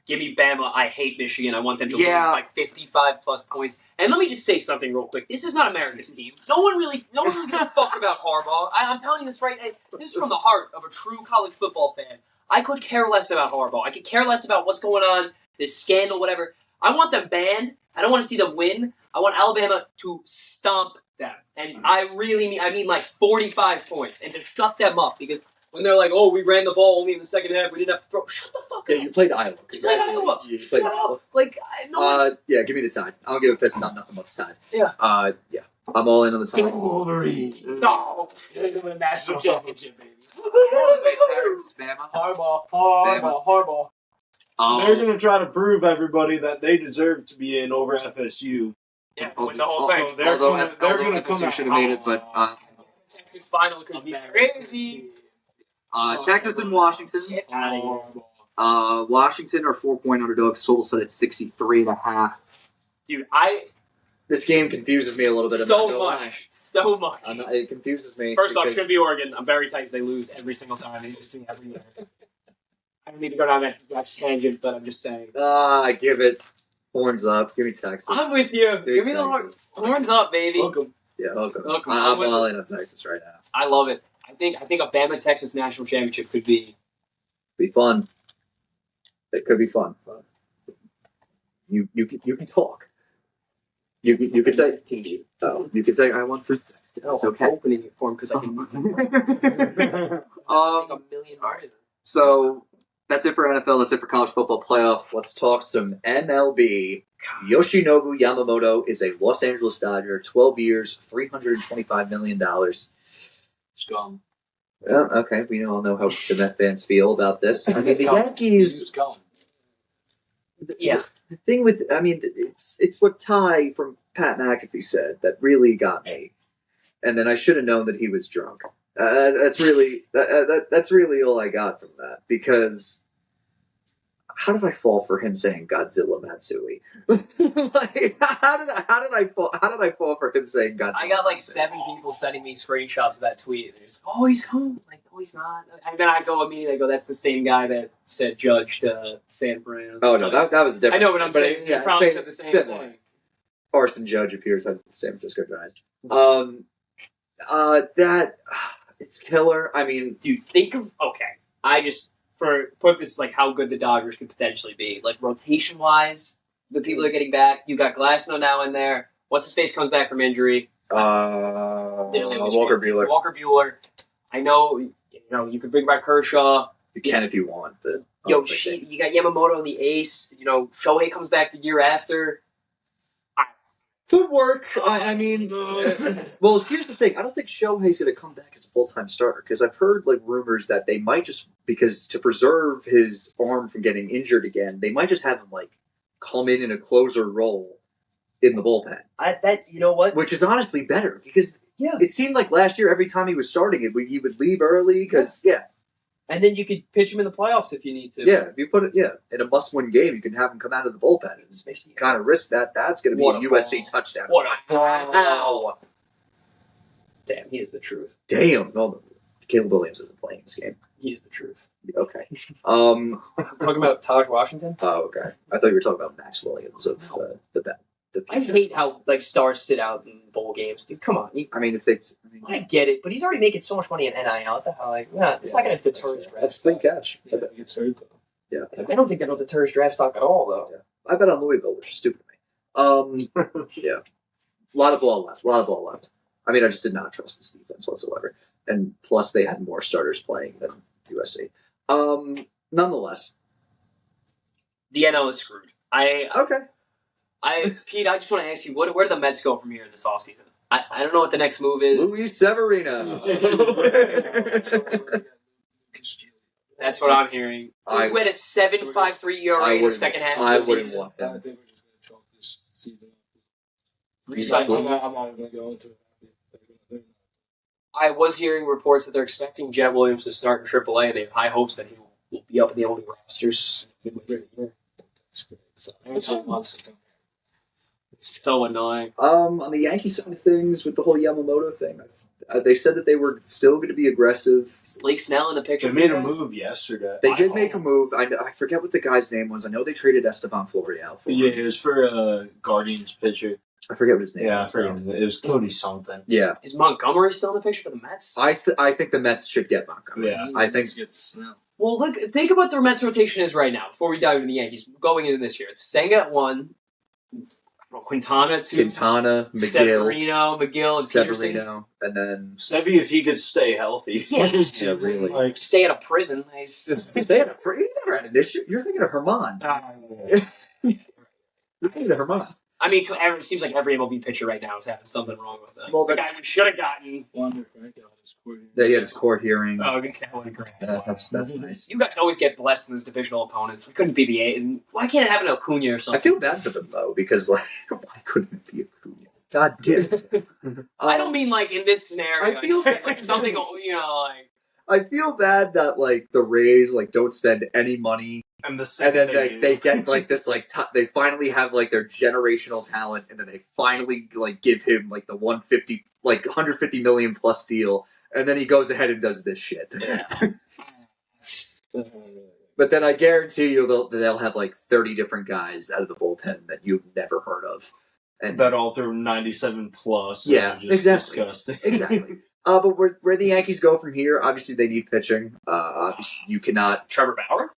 Give me Bama. I hate Michigan. I want them to lose by 55-plus points. And let me just say something real quick. This is not America's team. No one really gives a fuck about Harbaugh. I'm telling you this right now. This is from the heart of a true college football fan. I could care less about Harbaugh. I could care less about what's going on, this scandal, whatever. I want them banned. I don't want to see them win. I want Alabama to stomp them. And I mean like 45 points. And to shut them up. Because when they're like, oh, we ran the ball only in the second half, we didn't have to throw. Shut the fuck up. Yeah, you played Iowa. You played Iowa. Shut up. Like, yeah, give me the Tide. I don't give a piss about nothing but the Tide. Yeah. Yeah. I'm all in on the Tide. Wolverine. No. You're going to the national championship, baby. Harbaugh. They're going to try to prove everybody that they deserve to be in over FSU. Yeah, win the whole thing. They're going to come out. Should have made it, but Texas final could be crazy. Texas and Washington. Washington are 4-point underdogs. Total set at 63.5. Dude, this game confuses me a little bit. So much. It confuses me. First off, it should be Oregon. I'm very tight. They lose every single time. They lose every year. I don't need to go down that tangent, but I'm just saying. Give it horns up. Give me Texas. I'm with you. Give me the horns up, baby. Welcome. Yeah, welcome. I'm all in on Texas right now. I love it. I think a Bama Texas national championship could be fun. It could be fun. You can talk. You could say. You could say I want fruit. It's okay. I'm opening it for him because I can. $1 million. So that's it for NFL. That's it for college football playoff. Let's talk some MLB. Yoshinobu Yamamoto is a Los Angeles Dodger. 12 years, $325 million. Scum. Well, okay, we all know how the Met fans feel about this. I mean, the Yankees. Yeah. The thing with, it's what Ty from Pat McAfee said that really got me. and then I should have known that he was drunk. That's really all I got from that, because how did I fall for him saying Godzilla Matsui? Like, how did I fall for him saying Godzilla? I got like Matsui? 7 people sending me screenshots of that tweet. They're just, oh, he's home. Like, no, he's not. And then I go immediately. I go, that's the same guy that said Judge to San Fran. Oh no, that was different. I know, but I'm saying he probably said the same thing. Arson Judge appears on the San Francisco Giants. It's killer. I mean, dude, think of I just for purpose like how good the Dodgers could potentially be, like rotation wise, the people are getting back. You got Glasnow now in there. What's his face comes back from injury? Walker Buehler. Walker Buehler. I know. You could bring back Kershaw. You can if you want, but you got Yamamoto in the ace. Shohei comes back the year after. Could work. I mean, well, here's the thing. I don't think Shohei's going to come back as a full-time starter, because I've heard like rumors that they might just, because to preserve his arm from getting injured again, they might just have him like come in a closer role in the bullpen. You know what? Which is honestly better, because it seemed like last year every time he was starting it, he would leave early because and then you could pitch him in the playoffs if you need to. Yeah, if you put it in a must-win game, you can have him come out of the bullpen and just kind of risk that. That's going to be a USC touchdown. What a ball! Damn, he is the truth. Damn, no, Caleb Williams isn't playing this game. He is the truth. Okay. I'm talking about Taj Washington. Oh, okay. I thought you were talking about Max Williams of the I hate how stars sit out in bowl games. Dude, come on. I get it, but he's already making so much money in NIL. What the hell? It's not going to deter his draft. That's a clean catch. Yeah, it's hurt though. Yeah. I don't think that'll deter his draft stock at all, though. Yeah. I bet on Louisville, which is stupid to me. Yeah. A lot of ball left. I mean, I just did not trust this defense whatsoever. And plus, they had more starters playing than USC. Nonetheless. The NL is screwed. Okay. Pete, I just want to ask you, where do the Mets go from here in this offseason? I don't know what the next move is. Luis Severino. That's what I'm hearing. We had a 7.53 ERA in the second half of the season. I wouldn't want him. I think we're just going to chalk this season up. Recycling. I'm not going to go into it. I was hearing reports that they're expecting Jet Williams to start in AAA. They have high hopes that he will be up in the only rosters. That's great. So, it's all months. It's so annoying. On the Yankee side of things, with the whole Yamamoto thing, they said that they were still going to be aggressive. Is Blake Snell in the picture? They made a move yesterday. They did make a move. I forget what the guy's name was. I know they traded Esteban Florial for him. Yeah, it was for a Guardians pitcher. I forget what his name Yeah, I was. forget. It was Cody something. Yeah. Is Montgomery still in the picture for the Mets? I think the Mets should get Montgomery. Yeah. I think get Snell. Well, think about the Mets rotation is right now, before we dive into the Yankees, going into this year. It's Senga at 1, Quintana at 2, Quintana, McGill, Severino, McGill, and Peterson. Severino, and then Sevy, if he could stay healthy. Yeah, really. Like, stay out of prison. He's just, he never had an issue. You're thinking of Herman. You're thinking of Herman. I mean, it seems like every MLB pitcher right now is having something wrong with them. Well, the guy we should have gotten. Wonder if Frank got his court. Yeah, he had his court hearing. Oh, that would be great. That's nice. You guys always get blessed in these divisional opponents. It couldn't be the 8. And why can't it happen to Acuna or something? I feel bad for them though, because why couldn't it be Acuna? God damn it. I don't mean like in this scenario. I feel like something, I feel bad that like the Rays like don't spend any money, and then they get like this they finally have like their generational talent, and then they finally like give him like the 150 million plus deal, and then he goes ahead and does this shit. Yeah. But then I guarantee you they'll have like 30 different guys out of the bullpen that you've never heard of, and that all through 97 plus. Yeah, just exactly. Disgusting. Exactly. But where the Yankees go from here, obviously they need pitching. Obviously you cannot. Trevor Bauer?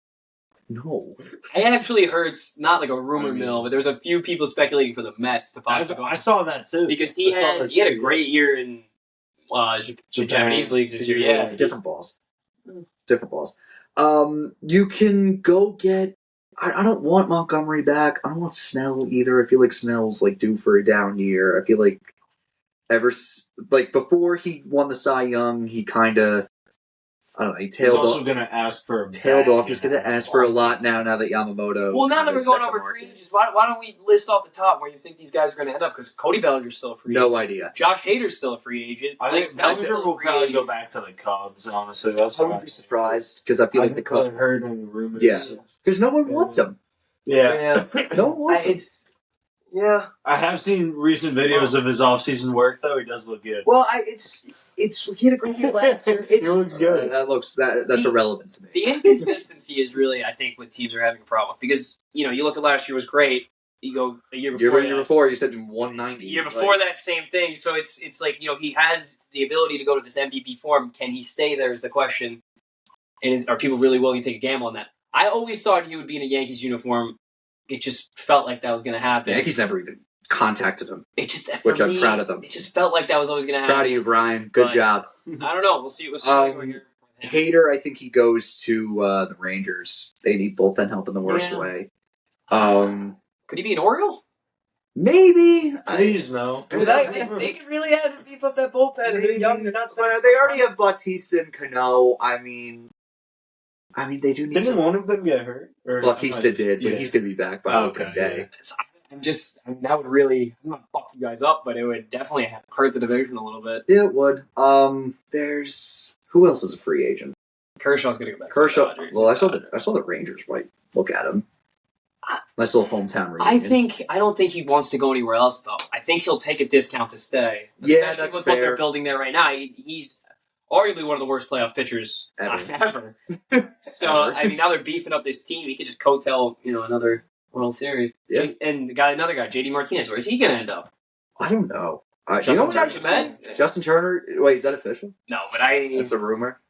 No. I actually heard, not like a rumor mill, but there's a few people speculating for the Mets to possibly go. I saw that too. Because he had a great year in Japanese leagues this year. Yeah. Different balls. You can go get. I don't want Montgomery back. I don't want Snell either. I feel like Snell's like due for a down year. I feel like before he won the Cy Young, he kind of I don't know. He He's tailed also off. going to ask for a Tailed bag off. He's going to ask for a lot now that Yamamoto. Well, now that we're going over market. free agents, why don't we list off the top where you think these guys are going to end up? Because Cody Bellinger's still a free agent. No idea. Josh Hader's still a free agent. I think Bellinger will probably go back to the Cubs, honestly. That's I wouldn't be surprised because I feel like the Cubs. I heard any rumors. Yeah. Because no one wants him. Yeah. No one wants him. Yeah. I have seen recent videos of his off-season work, though. He does look good. Well, he had a great year last year. He looks good. That's irrelevant to me. The inconsistency is really, I think, what teams are having a problem with. Because, you look at last year was great. You go a year before. You said 190. The year before that, same thing. So it's like, he has the ability to go to this MVP form. Can he stay there is the question. And are people really willing to take a gamble on that? I always thought he would be in a Yankees uniform. It just felt like that was going to happen. The Yankees never even contacted him. Which I'm proud of them. It just felt like that was always going to happen. Proud of you, Brian. Good job. I don't know. We'll see. Hader, I think he goes to the Rangers. They need bullpen help in the worst way. Could he be an Oriole? Maybe. Please no. They can really have to beef up that bullpen. They're young. They're not smart. They already have Bautista and Cano. I mean, they do need. Didn't one of them get hurt? Bautista did, but he's going to be back by opening day. That would really, I'm not fuck you guys up, but it would definitely hurt the division a little bit. Yeah, it would. Who else is a free agent? Kershaw's going to go back. Kershaw. Well, I saw the Rangers might look at him. Nice little hometown reunion. I don't think he wants to go anywhere else, though. I think he'll take a discount to stay. Yeah, Especially that's with fair. what they're building there right now. He's arguably one of the worst playoff pitchers ever. So, now they're beefing up this team. He could just coattail, another World Series. Yeah. And another guy, JD Martinez. Where is he going to end up? I don't know. Justin Turner. Wait, is that official? No, but That's a rumor.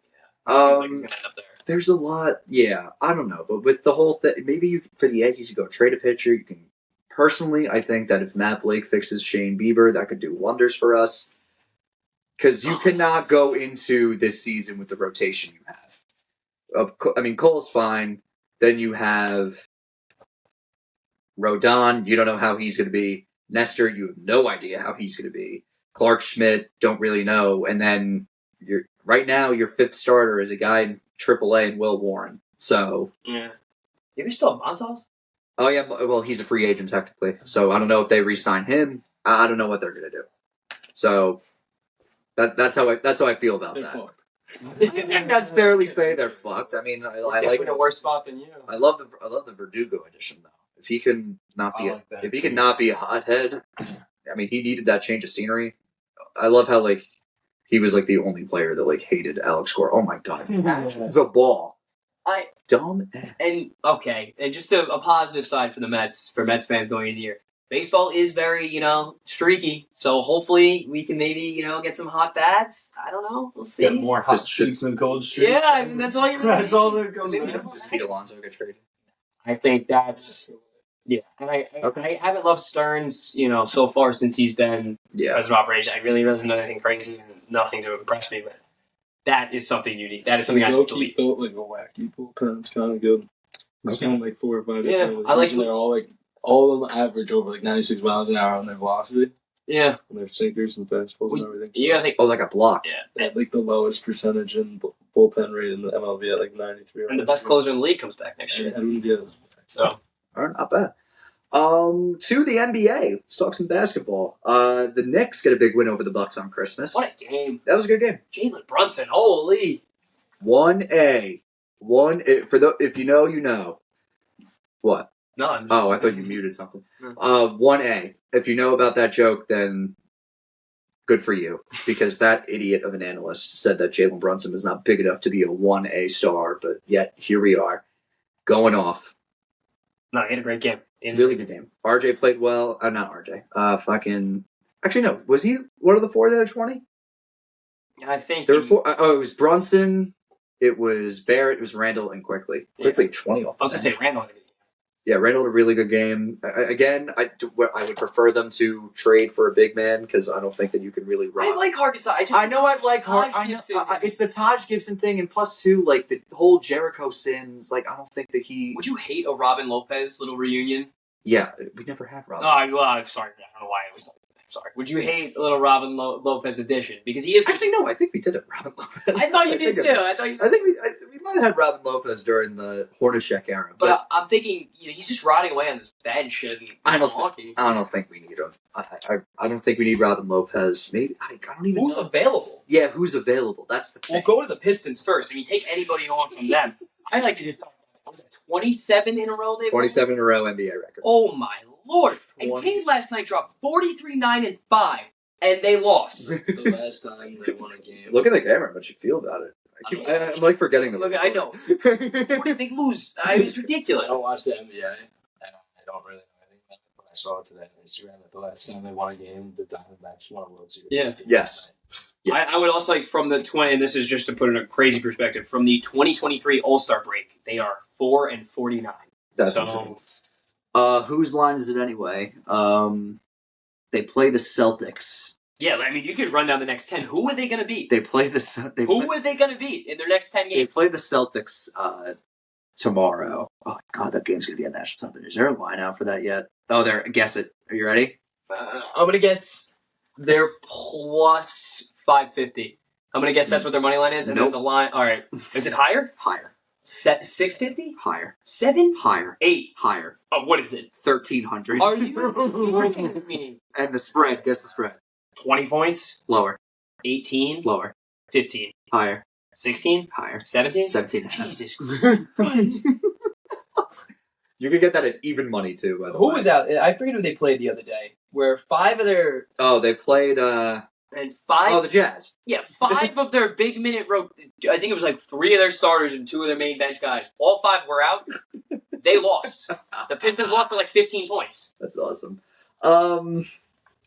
Seems like he's going to end up there. There's a lot. Yeah, I don't know. But with the whole thing, maybe for the Yankees, you go trade a pitcher. You can. Personally, I think that if Matt Blake fixes Shane Bieber, that could do wonders for us. Because you cannot go into this season with the rotation you have. Cole's fine. Then you have Rodon. You don't know how he's going to be. Nestor, you have no idea how he's going to be. Clark Schmidt, don't really know. And then right now, your fifth starter is a guy in AAA and Will Warren. So yeah, you still have Montas? Oh yeah, well he's a free agent technically. So I don't know if they re-sign him. I don't know what they're going to do. So that's how I feel about that. Fucked. I wouldn't necessarily say they're fucked. I mean, I like in a worse spot than you. I love the Verdugo edition though. If he can not be a hothead, I mean, he needed that change of scenery. I love how he was the only player that hated Alex Cora. Oh my god, the ball. Dumb ass. And just a positive side for Mets fans going into the year. Baseball is very, streaky. So hopefully we can maybe, get some hot bats. I don't know. We'll see. Get more hot streaks than cold streaks. Yeah, that's all you're That's all that goes. Does Pete Alonso get traded? I think that's. Yeah, and I haven't loved Stearns, so far since he's been president of operations. I really hasn't done anything crazy and nothing to impress me, but that is something unique. That is something I believe. Built like a wacky bullpen. It's kind of good. It's kind of 4 or 5. Yeah, I like. They're all of them average over 96 miles an hour on their velocity. Yeah, and their sinkers and fastballs and everything. So. Yeah, I think. Oh, like a block. Yeah, they had the lowest percentage in bullpen rate in the MLB at 93. And the best closer in the league comes back next year. So, all right, not bad. To the NBA. Let's talk some basketball. The Knicks get a big win over the Bucks on Christmas. What a game! That was a good game. Jalen Brunson, holy. 1A. If you know, you know. What? No, I thought you muted something. 1A. If you know about that joke, then good for you. Because that idiot of an analyst said that Jalen Brunson is not big enough to be a 1A star, but yet here we are. Going off. No, he had a great game. Really good game. RJ played well. Not RJ. Actually, no. Was he one of the 4 that had 20? I think there were 4. It was Brunson. It was Barrett. It was Randall and Quickly. Quickly 20 off. I was going to say Randall. Yeah, Randall had a really good game. Again, I would prefer them to trade for a big man because I don't think that you can really run. I like Arkansas. I know I like Harkins. It's the Taj Gibson thing, and plus two, the whole Jericho Sims. I don't think that he. Would you hate a Robin Lopez little reunion? Yeah, we never had Robin. I'm sorry. I don't know why it was. Sorry. Would you hate a little Robin Lopez edition? Because he is... Actually, no, I think we did have Robin Lopez. I thought you did, too. I think we might have had Robin Lopez during the Hornacek era. But I'm thinking, he's just rotting away on this bench and I don't think we need him. I don't think we need Robin Lopez. Maybe I don't even Who's know. available? Yeah, who's available? That's the thing. We'll go to the Pistons first. Take anybody on from them. I like to just talk about 27 in a row. 27 in a row NBA record. Oh, my Lord. And Kings last night dropped 43-9-5, and they lost. The last time they won a game. Look at the camera. How much you feel about it? I'm like forgetting them. Look, I know. They lose. It's ridiculous. I don't watch the NBA. I don't really know anything about it, but I saw it today on Instagram that the last time they won a game, the Diamondbacks won a World Series. Yeah. Yes. I would also like from the 20, and this is just to put in a crazy perspective, from the 2023 All-Star break, they are 4-49. That's insane. Whose line is it anyway? They play the Celtics. Yeah, you could run down the next 10. Who are they going to beat? They play the. Who are they going to beat in their next 10 games? They play the Celtics tomorrow. Oh God, that game's going to be on national television. Is there a line out for that yet? Oh, there. Guess it. Are you ready? I'm going to guess they're plus 550. I'm going to guess that's what their money line is, and then the line. All right, is it higher? Higher. 650? Higher. 7? Higher. 8? Higher. Oh, what is it? 1,300. Are you kidding me? And the spread. Guess the spread. 20 points? Lower. 18? Lower. 15? Higher. 16? Higher. 17? 17. Jesus Christ. You could get that at even money too, by the way. Who was out? I forget who they played the other day. Where 5 of their... Oh, they played... And 5... Oh, the Jazz. Yeah, 5 of their big minute... I think it was 3 of their starters and 2 of their main bench guys. All 5 were out. They lost. The Pistons lost by 15 points. That's awesome.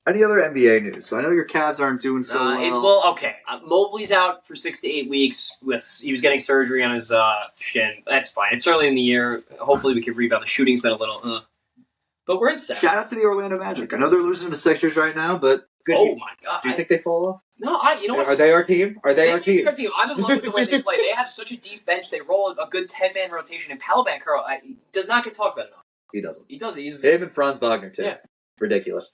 Any other NBA news? So I know your Cavs aren't doing so well. Okay. Mobley's out for 6 to 8 weeks. He was getting surgery on his shin. That's fine. It's early in the year. Hopefully we can rebound. The shooting's been a little... But we're in second. Shout out to the Orlando Magic. I know they're losing to the Sixers right now, but... Good. Oh, my God. Do you think they fall off? No, you know what? Are they our team? Are they our team? I'm in love with the way they play. They have such a deep bench. They roll a good 10-man rotation. And Paolo Banchero does not get talked about enough. He doesn't. He does. Him and Franz Wagner, too. Yeah. Ridiculous.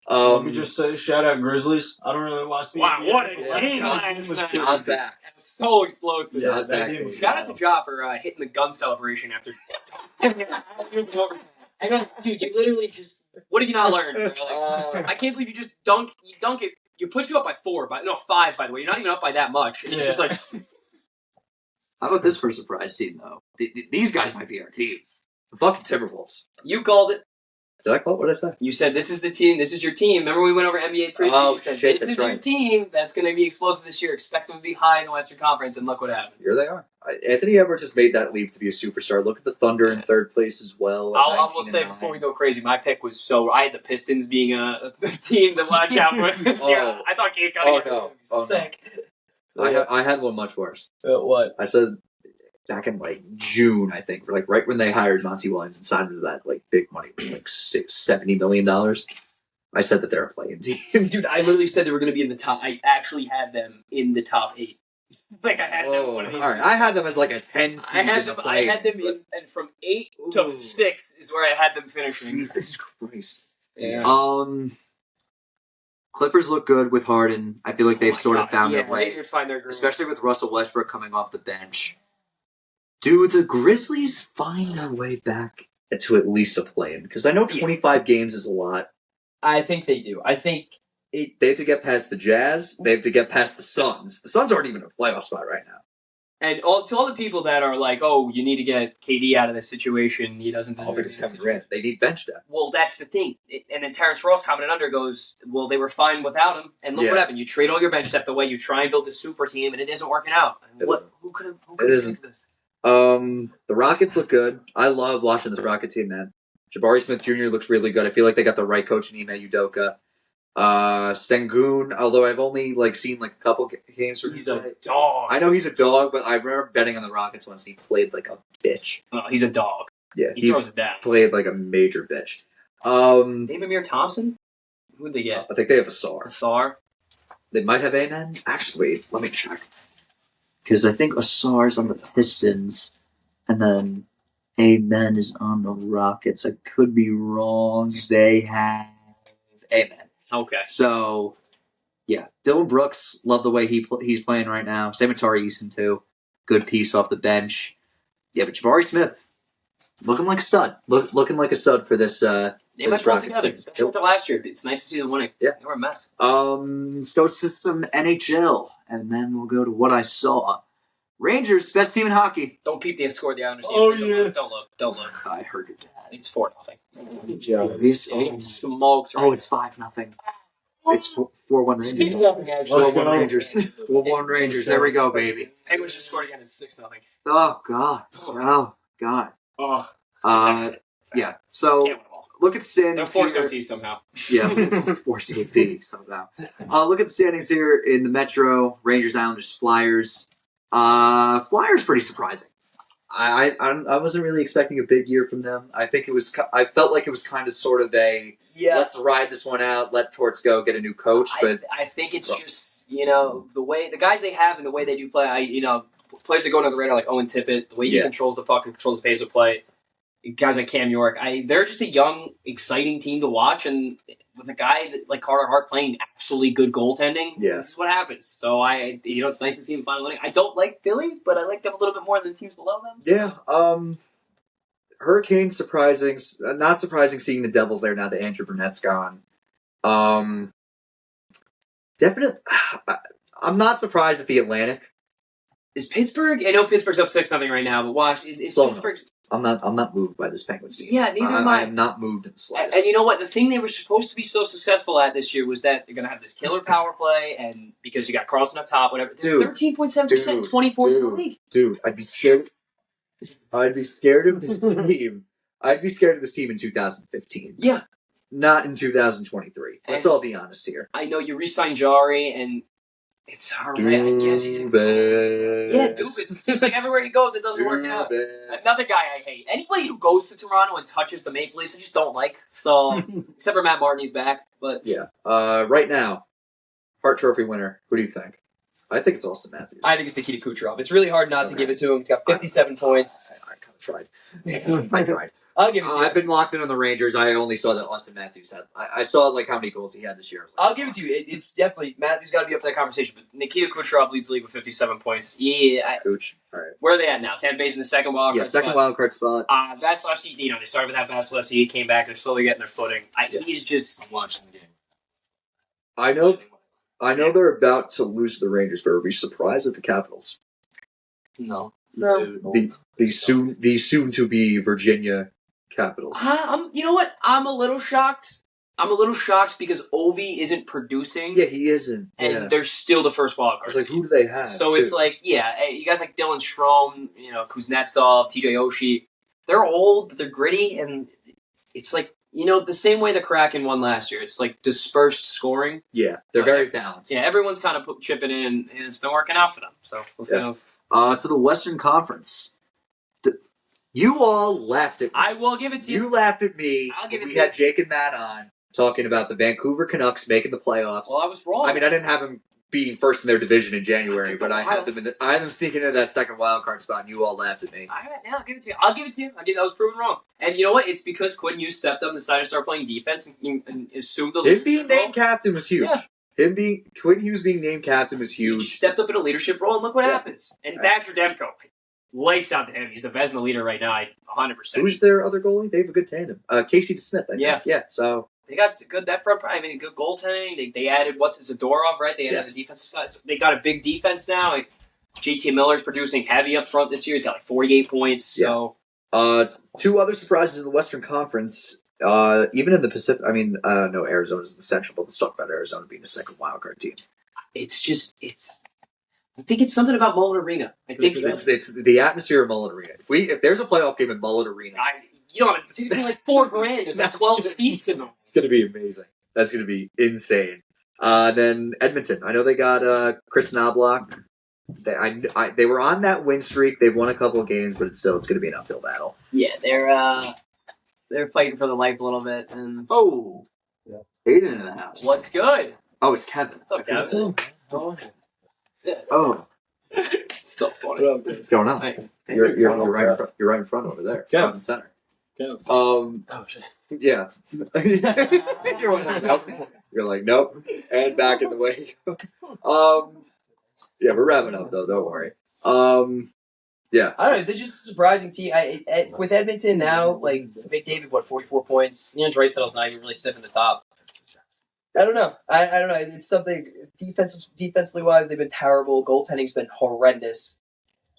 Let me just say, shout out Grizzlies. I don't really watch the NBA. Wow, what a game Ja's back. So explosive. Ja's back. Shout out to Ja for hitting the gun celebration after... I know, dude, you literally just... What have you not learned? I can't believe you just dunk it. You push you up by 5, by the way. You're not even up by that much. It's just like... How about this for a surprise team, though? These guys might be our team. The fucking Timberwolves. You called it. Did I call it? What did I say? You said, this is the team. This is your team. Remember we went over NBA preview? Oh, you said, shit, this is your team. That's going to be explosive this year. Expect them to be high in the Western Conference, and look what happened. Here they are. Anthony Edwards has made that leap to be a superstar. Look at the Thunder in third place as well. I will say before we go crazy, my pick was I had the Pistons being a team to watch out for this year. I thought Kate Cunningham was sick. No. I had one much worse. What? I said back in June, I think, right when they hired Monty Williams and signed him to that big money, it was $70 million. I said that they're a play-in team. Dude, I literally said they were going to be in the top. I actually had them in the top 8. I had them. All right, I had them as a 10 seed. I had them in, and from 8 to 6 is where I had them finishing. Jesus Christ. Yeah. Clippers look good with Harden. I feel like they've sort of found their way, they would find their groove. especially with Russell Westbrook coming off the bench. Do the Grizzlies find their way back to at least a play-in? Because I know 25 games is a lot. I think they do. I think they have to get past the Jazz. They have to get past the Suns. The Suns aren't even in a playoff spot right now. And to all the people that are like, oh, you need to get KD out of this situation. He doesn't. I don't think it's Kevin Durant. They need bench depth. Well, that's the thing. And then Terrence Ross commented under goes, well, they were fine without him. And look what happened. You trade all your bench depth away. You try and build a super team, and it isn't working out. Who could have picked this? The Rockets look good. I love watching this Rocket team, man. Jabari Smith Jr. looks really good. I feel like they got the right coach in Ime Udoka. Sengun, although I've only seen a couple games where he's a dog. I know he's a dog, but I remember betting on the Rockets once and he played like a bitch. Oh, he's a dog. Yeah, he throws it down. Played like a major bitch. They have Amir Thompson? Who'd they get? I think they have Asar. Asar? They might have Amen. Actually, wait, let me check. Because I think Asar's on the Pistons, and then Amen is on the Rockets. I could be wrong. They have Amen. Okay. So, yeah, Dylan Brooks, love the way he's playing right now. Same with Tari Eason, too. Good piece off the bench. Yeah, but Jabari Smith, looking like a stud. Looking like a stud for this. They might pull together, especially after last year. It's nice to see them winning. Yeah. They were a mess. Let's go to some NHL, and then we'll go to what I saw. Rangers, best team in hockey. Don't peep the score of the Islanders. Oh, yeah. Don't look. I heard your dad. It's 4-0. Yeah. Smokes. Oh, it's 5-0. It's 4-1 Rangers. 4-1 Rangers. 4-1 Rangers. There we go, baby. Penguins just scored again. It's 6-0. Oh God. Oh God. Oh. Yeah. So Can't win them all. look at the standings. They're forced here. OT somehow. Yeah, forced OT somehow. Look at the standings here in the Metro. Rangers, Islanders, Flyers. Flyers pretty surprising. I wasn't really expecting a big year from them. I felt like it was kind of sort of a let's ride this one out, let Torts go, get a new coach. But I think it's just the way the guys they have and the way they do play. Players that go under the radar like Owen Tippett, the way he controls the puck and controls the pace of play. Guys like Cam York, they're just a young, exciting team to watch, and with a guy like Carter Hart playing actually good goaltending, this is what happens. So it's nice to see him finally winning. I don't like Philly, but I like them a little bit more than the teams below them. So. Yeah, Hurricanes surprising, not surprising seeing the Devils there now that Andrew Burnett's gone. I'm not surprised at the Atlantic. Is Pittsburgh? I know Pittsburgh's up 6-0 right now, but watch is Pittsburgh. I'm not moved by this Penguins team. Yeah, neither am I. I am not moved in the slightest. And you know what? The thing they were supposed to be so successful at this year was that they're going to have this killer power play, and because you got Carlson up top, whatever. 13.7% in 24 in the league. Dude, I'd be scared. I'd be scared of this team. I'd be scared of this team in 2015. Yeah. Not in 2023. Let's all be honest here. I know you re-signed Jari, and it's all right. I guess he's Dubas. Yeah, Dubas. It seems like everywhere he goes, it doesn't work out. Another guy I hate. Anybody who goes to Toronto and touches the Maple Leafs, I just don't like. So, except for Matt Martin, he's back. But yeah. Right now, Hart Trophy winner. Who do you think? I think it's Austin Matthews. I think it's Nikita Kucherov. It's really hard not to give it to him. He's got 57 points. I kind of tried. I tried. I'll give it to you. I've been locked in on the Rangers. I only saw that Austin Matthews had. I saw like how many goals he had this year. I'll give it to you. It's definitely Matthews got to be up for that conversation. But Nikita Kucherov leads the league with 57 points. Yeah, Cooch. All right. Where are they at now? Tampa's in the second wild card spot. Second wild card spot. Vasilevsky, they started with that Vasilevsky. He came back. They're slowly getting their footing. He's just. I'm watching the game. I know they're about to lose to the Rangers, but are we surprised at the Capitals? No. The soon to be Virginia Capitals. You know what? I'm a little shocked. Because Ovi isn't producing. Yeah, he isn't. And they're still the first wild card. It's like, who do they have? So it's like, you guys like Dylan Strome, Kuznetsov, TJ Oshie. They're old, but they're gritty, and it's like, the same way the Kraken won last year. It's like dispersed scoring. Yeah, they're very balanced. Yeah, everyone's kind of chipping in, and it's been working out for them. So we'll see. To the Western Conference. You all laughed at me. I will give it to you. You laughed at me. I'll give it to you. We had Jake and Matt on talking about the Vancouver Canucks making the playoffs. Well, I was wrong. I mean, I didn't have them being first in their division in January, but I had them sneaking into that second wild card spot, and you all laughed at me. All right, now I'll give it to you. I was proven wrong. And you know what? It's because Quinn Hughes stepped up and decided to start playing defense and assumed the leadership Him being named captain was huge. Yeah. Quinn Hughes being named captain was huge. He stepped up in a leadership role, and look what happens. And Thatcher Demko, lights out to him. He's the Vezina leader right now, 100%. Who's their other goalie? They have a good tandem. Casey DeSmith, I think. Yeah, so... They got good that front. I mean, good goaltending. They added Zadorov, right? They added the defensive side. So they got a big defense now. Like JT Miller's producing heavy up front this year. He's got like 48 points. So, two other surprises in the Western Conference. Even in the Pacific. I mean, no, Arizona's in the Central, but let's talk about Arizona being the second wildcard team. I think it's something about Mullet Arena. I think it's the atmosphere of Mullet Arena. If there's a playoff game in Mullet Arena. It's like $4,000. There's like 12 seats in them. It's going to be amazing. That's going to be insane. Then Edmonton. I know they got Chris Knobloch. They were on that win streak. They've won a couple of games, but it's going to be an uphill battle. Yeah, they're fighting for the life a little bit. And Aiden in the house. What's good? Oh, it's Kevin. What's up, Kevin? Oh. It's so funny. What's going on? Hey. You're right in front over there. Yeah. Front and center. Yeah. Oh shit. Yeah. You're like, nope. And back in the way he goes. Yeah, we're wrapping up though. Don't worry. Yeah. I don't know. They're just a surprising team. With Edmonton now, like McDavid, 44 points. Dreisaitl's not even really sniffing the top. I don't know. I don't know. It's something defensively wise, they've been terrible. Goaltending's been horrendous.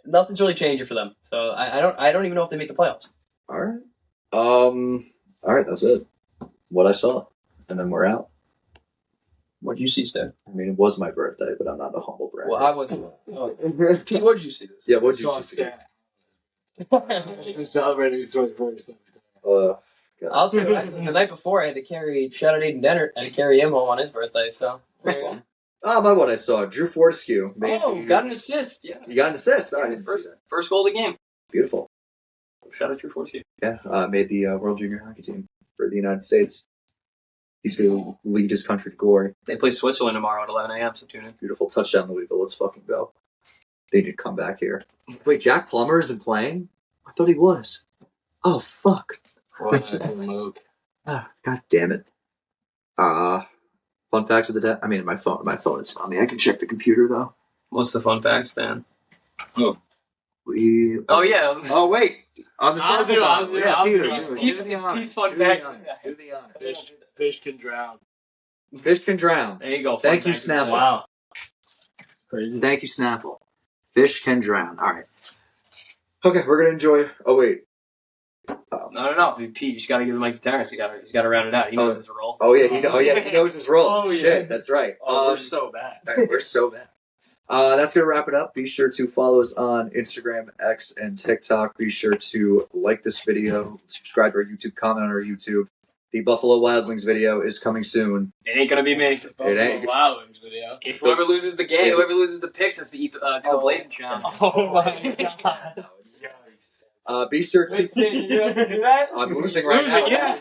Nothing's really changing for them. So I don't even know if they make the playoffs. All right. All right. That's it. What I saw, and then we're out. What'd you see, Steph? I mean, it was my birthday, but I'm not the humble brag. Well, I wasn't. Pete, what'd you see? Yeah, what'd you see? Celebrating his 21st. Also, the night before, I had to carry shout out Aiden Dennert. I had to carry him home on his birthday. So. My what I saw. Drew Fortescue. Got an assist. Yeah. You got an assist. I didn't see that. First goal of the game. Beautiful. Shout out Drew Fortescue. Yeah, made the World Junior Hockey Team for the United States. He's going to lead his country to glory. They play Switzerland tomorrow at 11 a.m., so tune in. Beautiful. Touchdown, Louisville. Let's fucking go. They need to come back here. Wait, Jack Plummer isn't playing? I thought he was. Oh, fuck. God damn it. Fun facts of the day. I mean, my phone is on me. I can check the computer, though. What's the fun facts, Dan? Yeah. Oh, wait. On the I'll do it. Pete's fun fact. Do the honors. Fish can drown. Fish can drown. There you go. Thank you, Snapple. Wow. Crazy. Thank you, Snapple. Fish can drown. All right. Okay, we're gonna enjoy. Oh wait. No. Pete, you just gotta give the mic to Terrence. He's got to round it out. He knows his role. Oh yeah, he knows his role. Oh, yeah. Shit, that's right. We're so bad. Right, we're so bad. That's gonna wrap it up. Be sure to follow us on Instagram, X, and TikTok. Be sure to like this video, subscribe to our YouTube, comment on our YouTube. The Buffalo Wild Wings video is coming soon. It ain't gonna be me. It ain't. Wild Wings video. If whoever loses the game, whoever loses the picks has to eat do the blazing challenge. Oh my god. Be sure to. You have to do that? I'm losing right now. Yeah.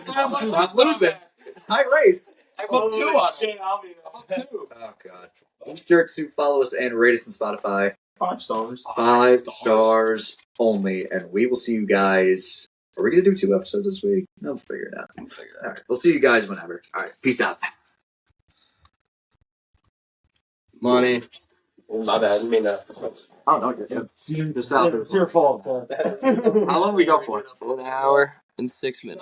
I'm losing. It's a tight race. I'm up 2 on it. I'll be up 2. Oh god. Be sure to follow us and rate us on Spotify. 5 stars. 5 stars only, and we will see you guys. Are we gonna do 2 episodes this week? No, we'll figure it out. All right, we'll see you guys whenever. All right, peace out. Money. My bad. I didn't mean that. Oh no, you're good. Just out there. It's your fault. How long we go for? 1 hour and 6 minutes.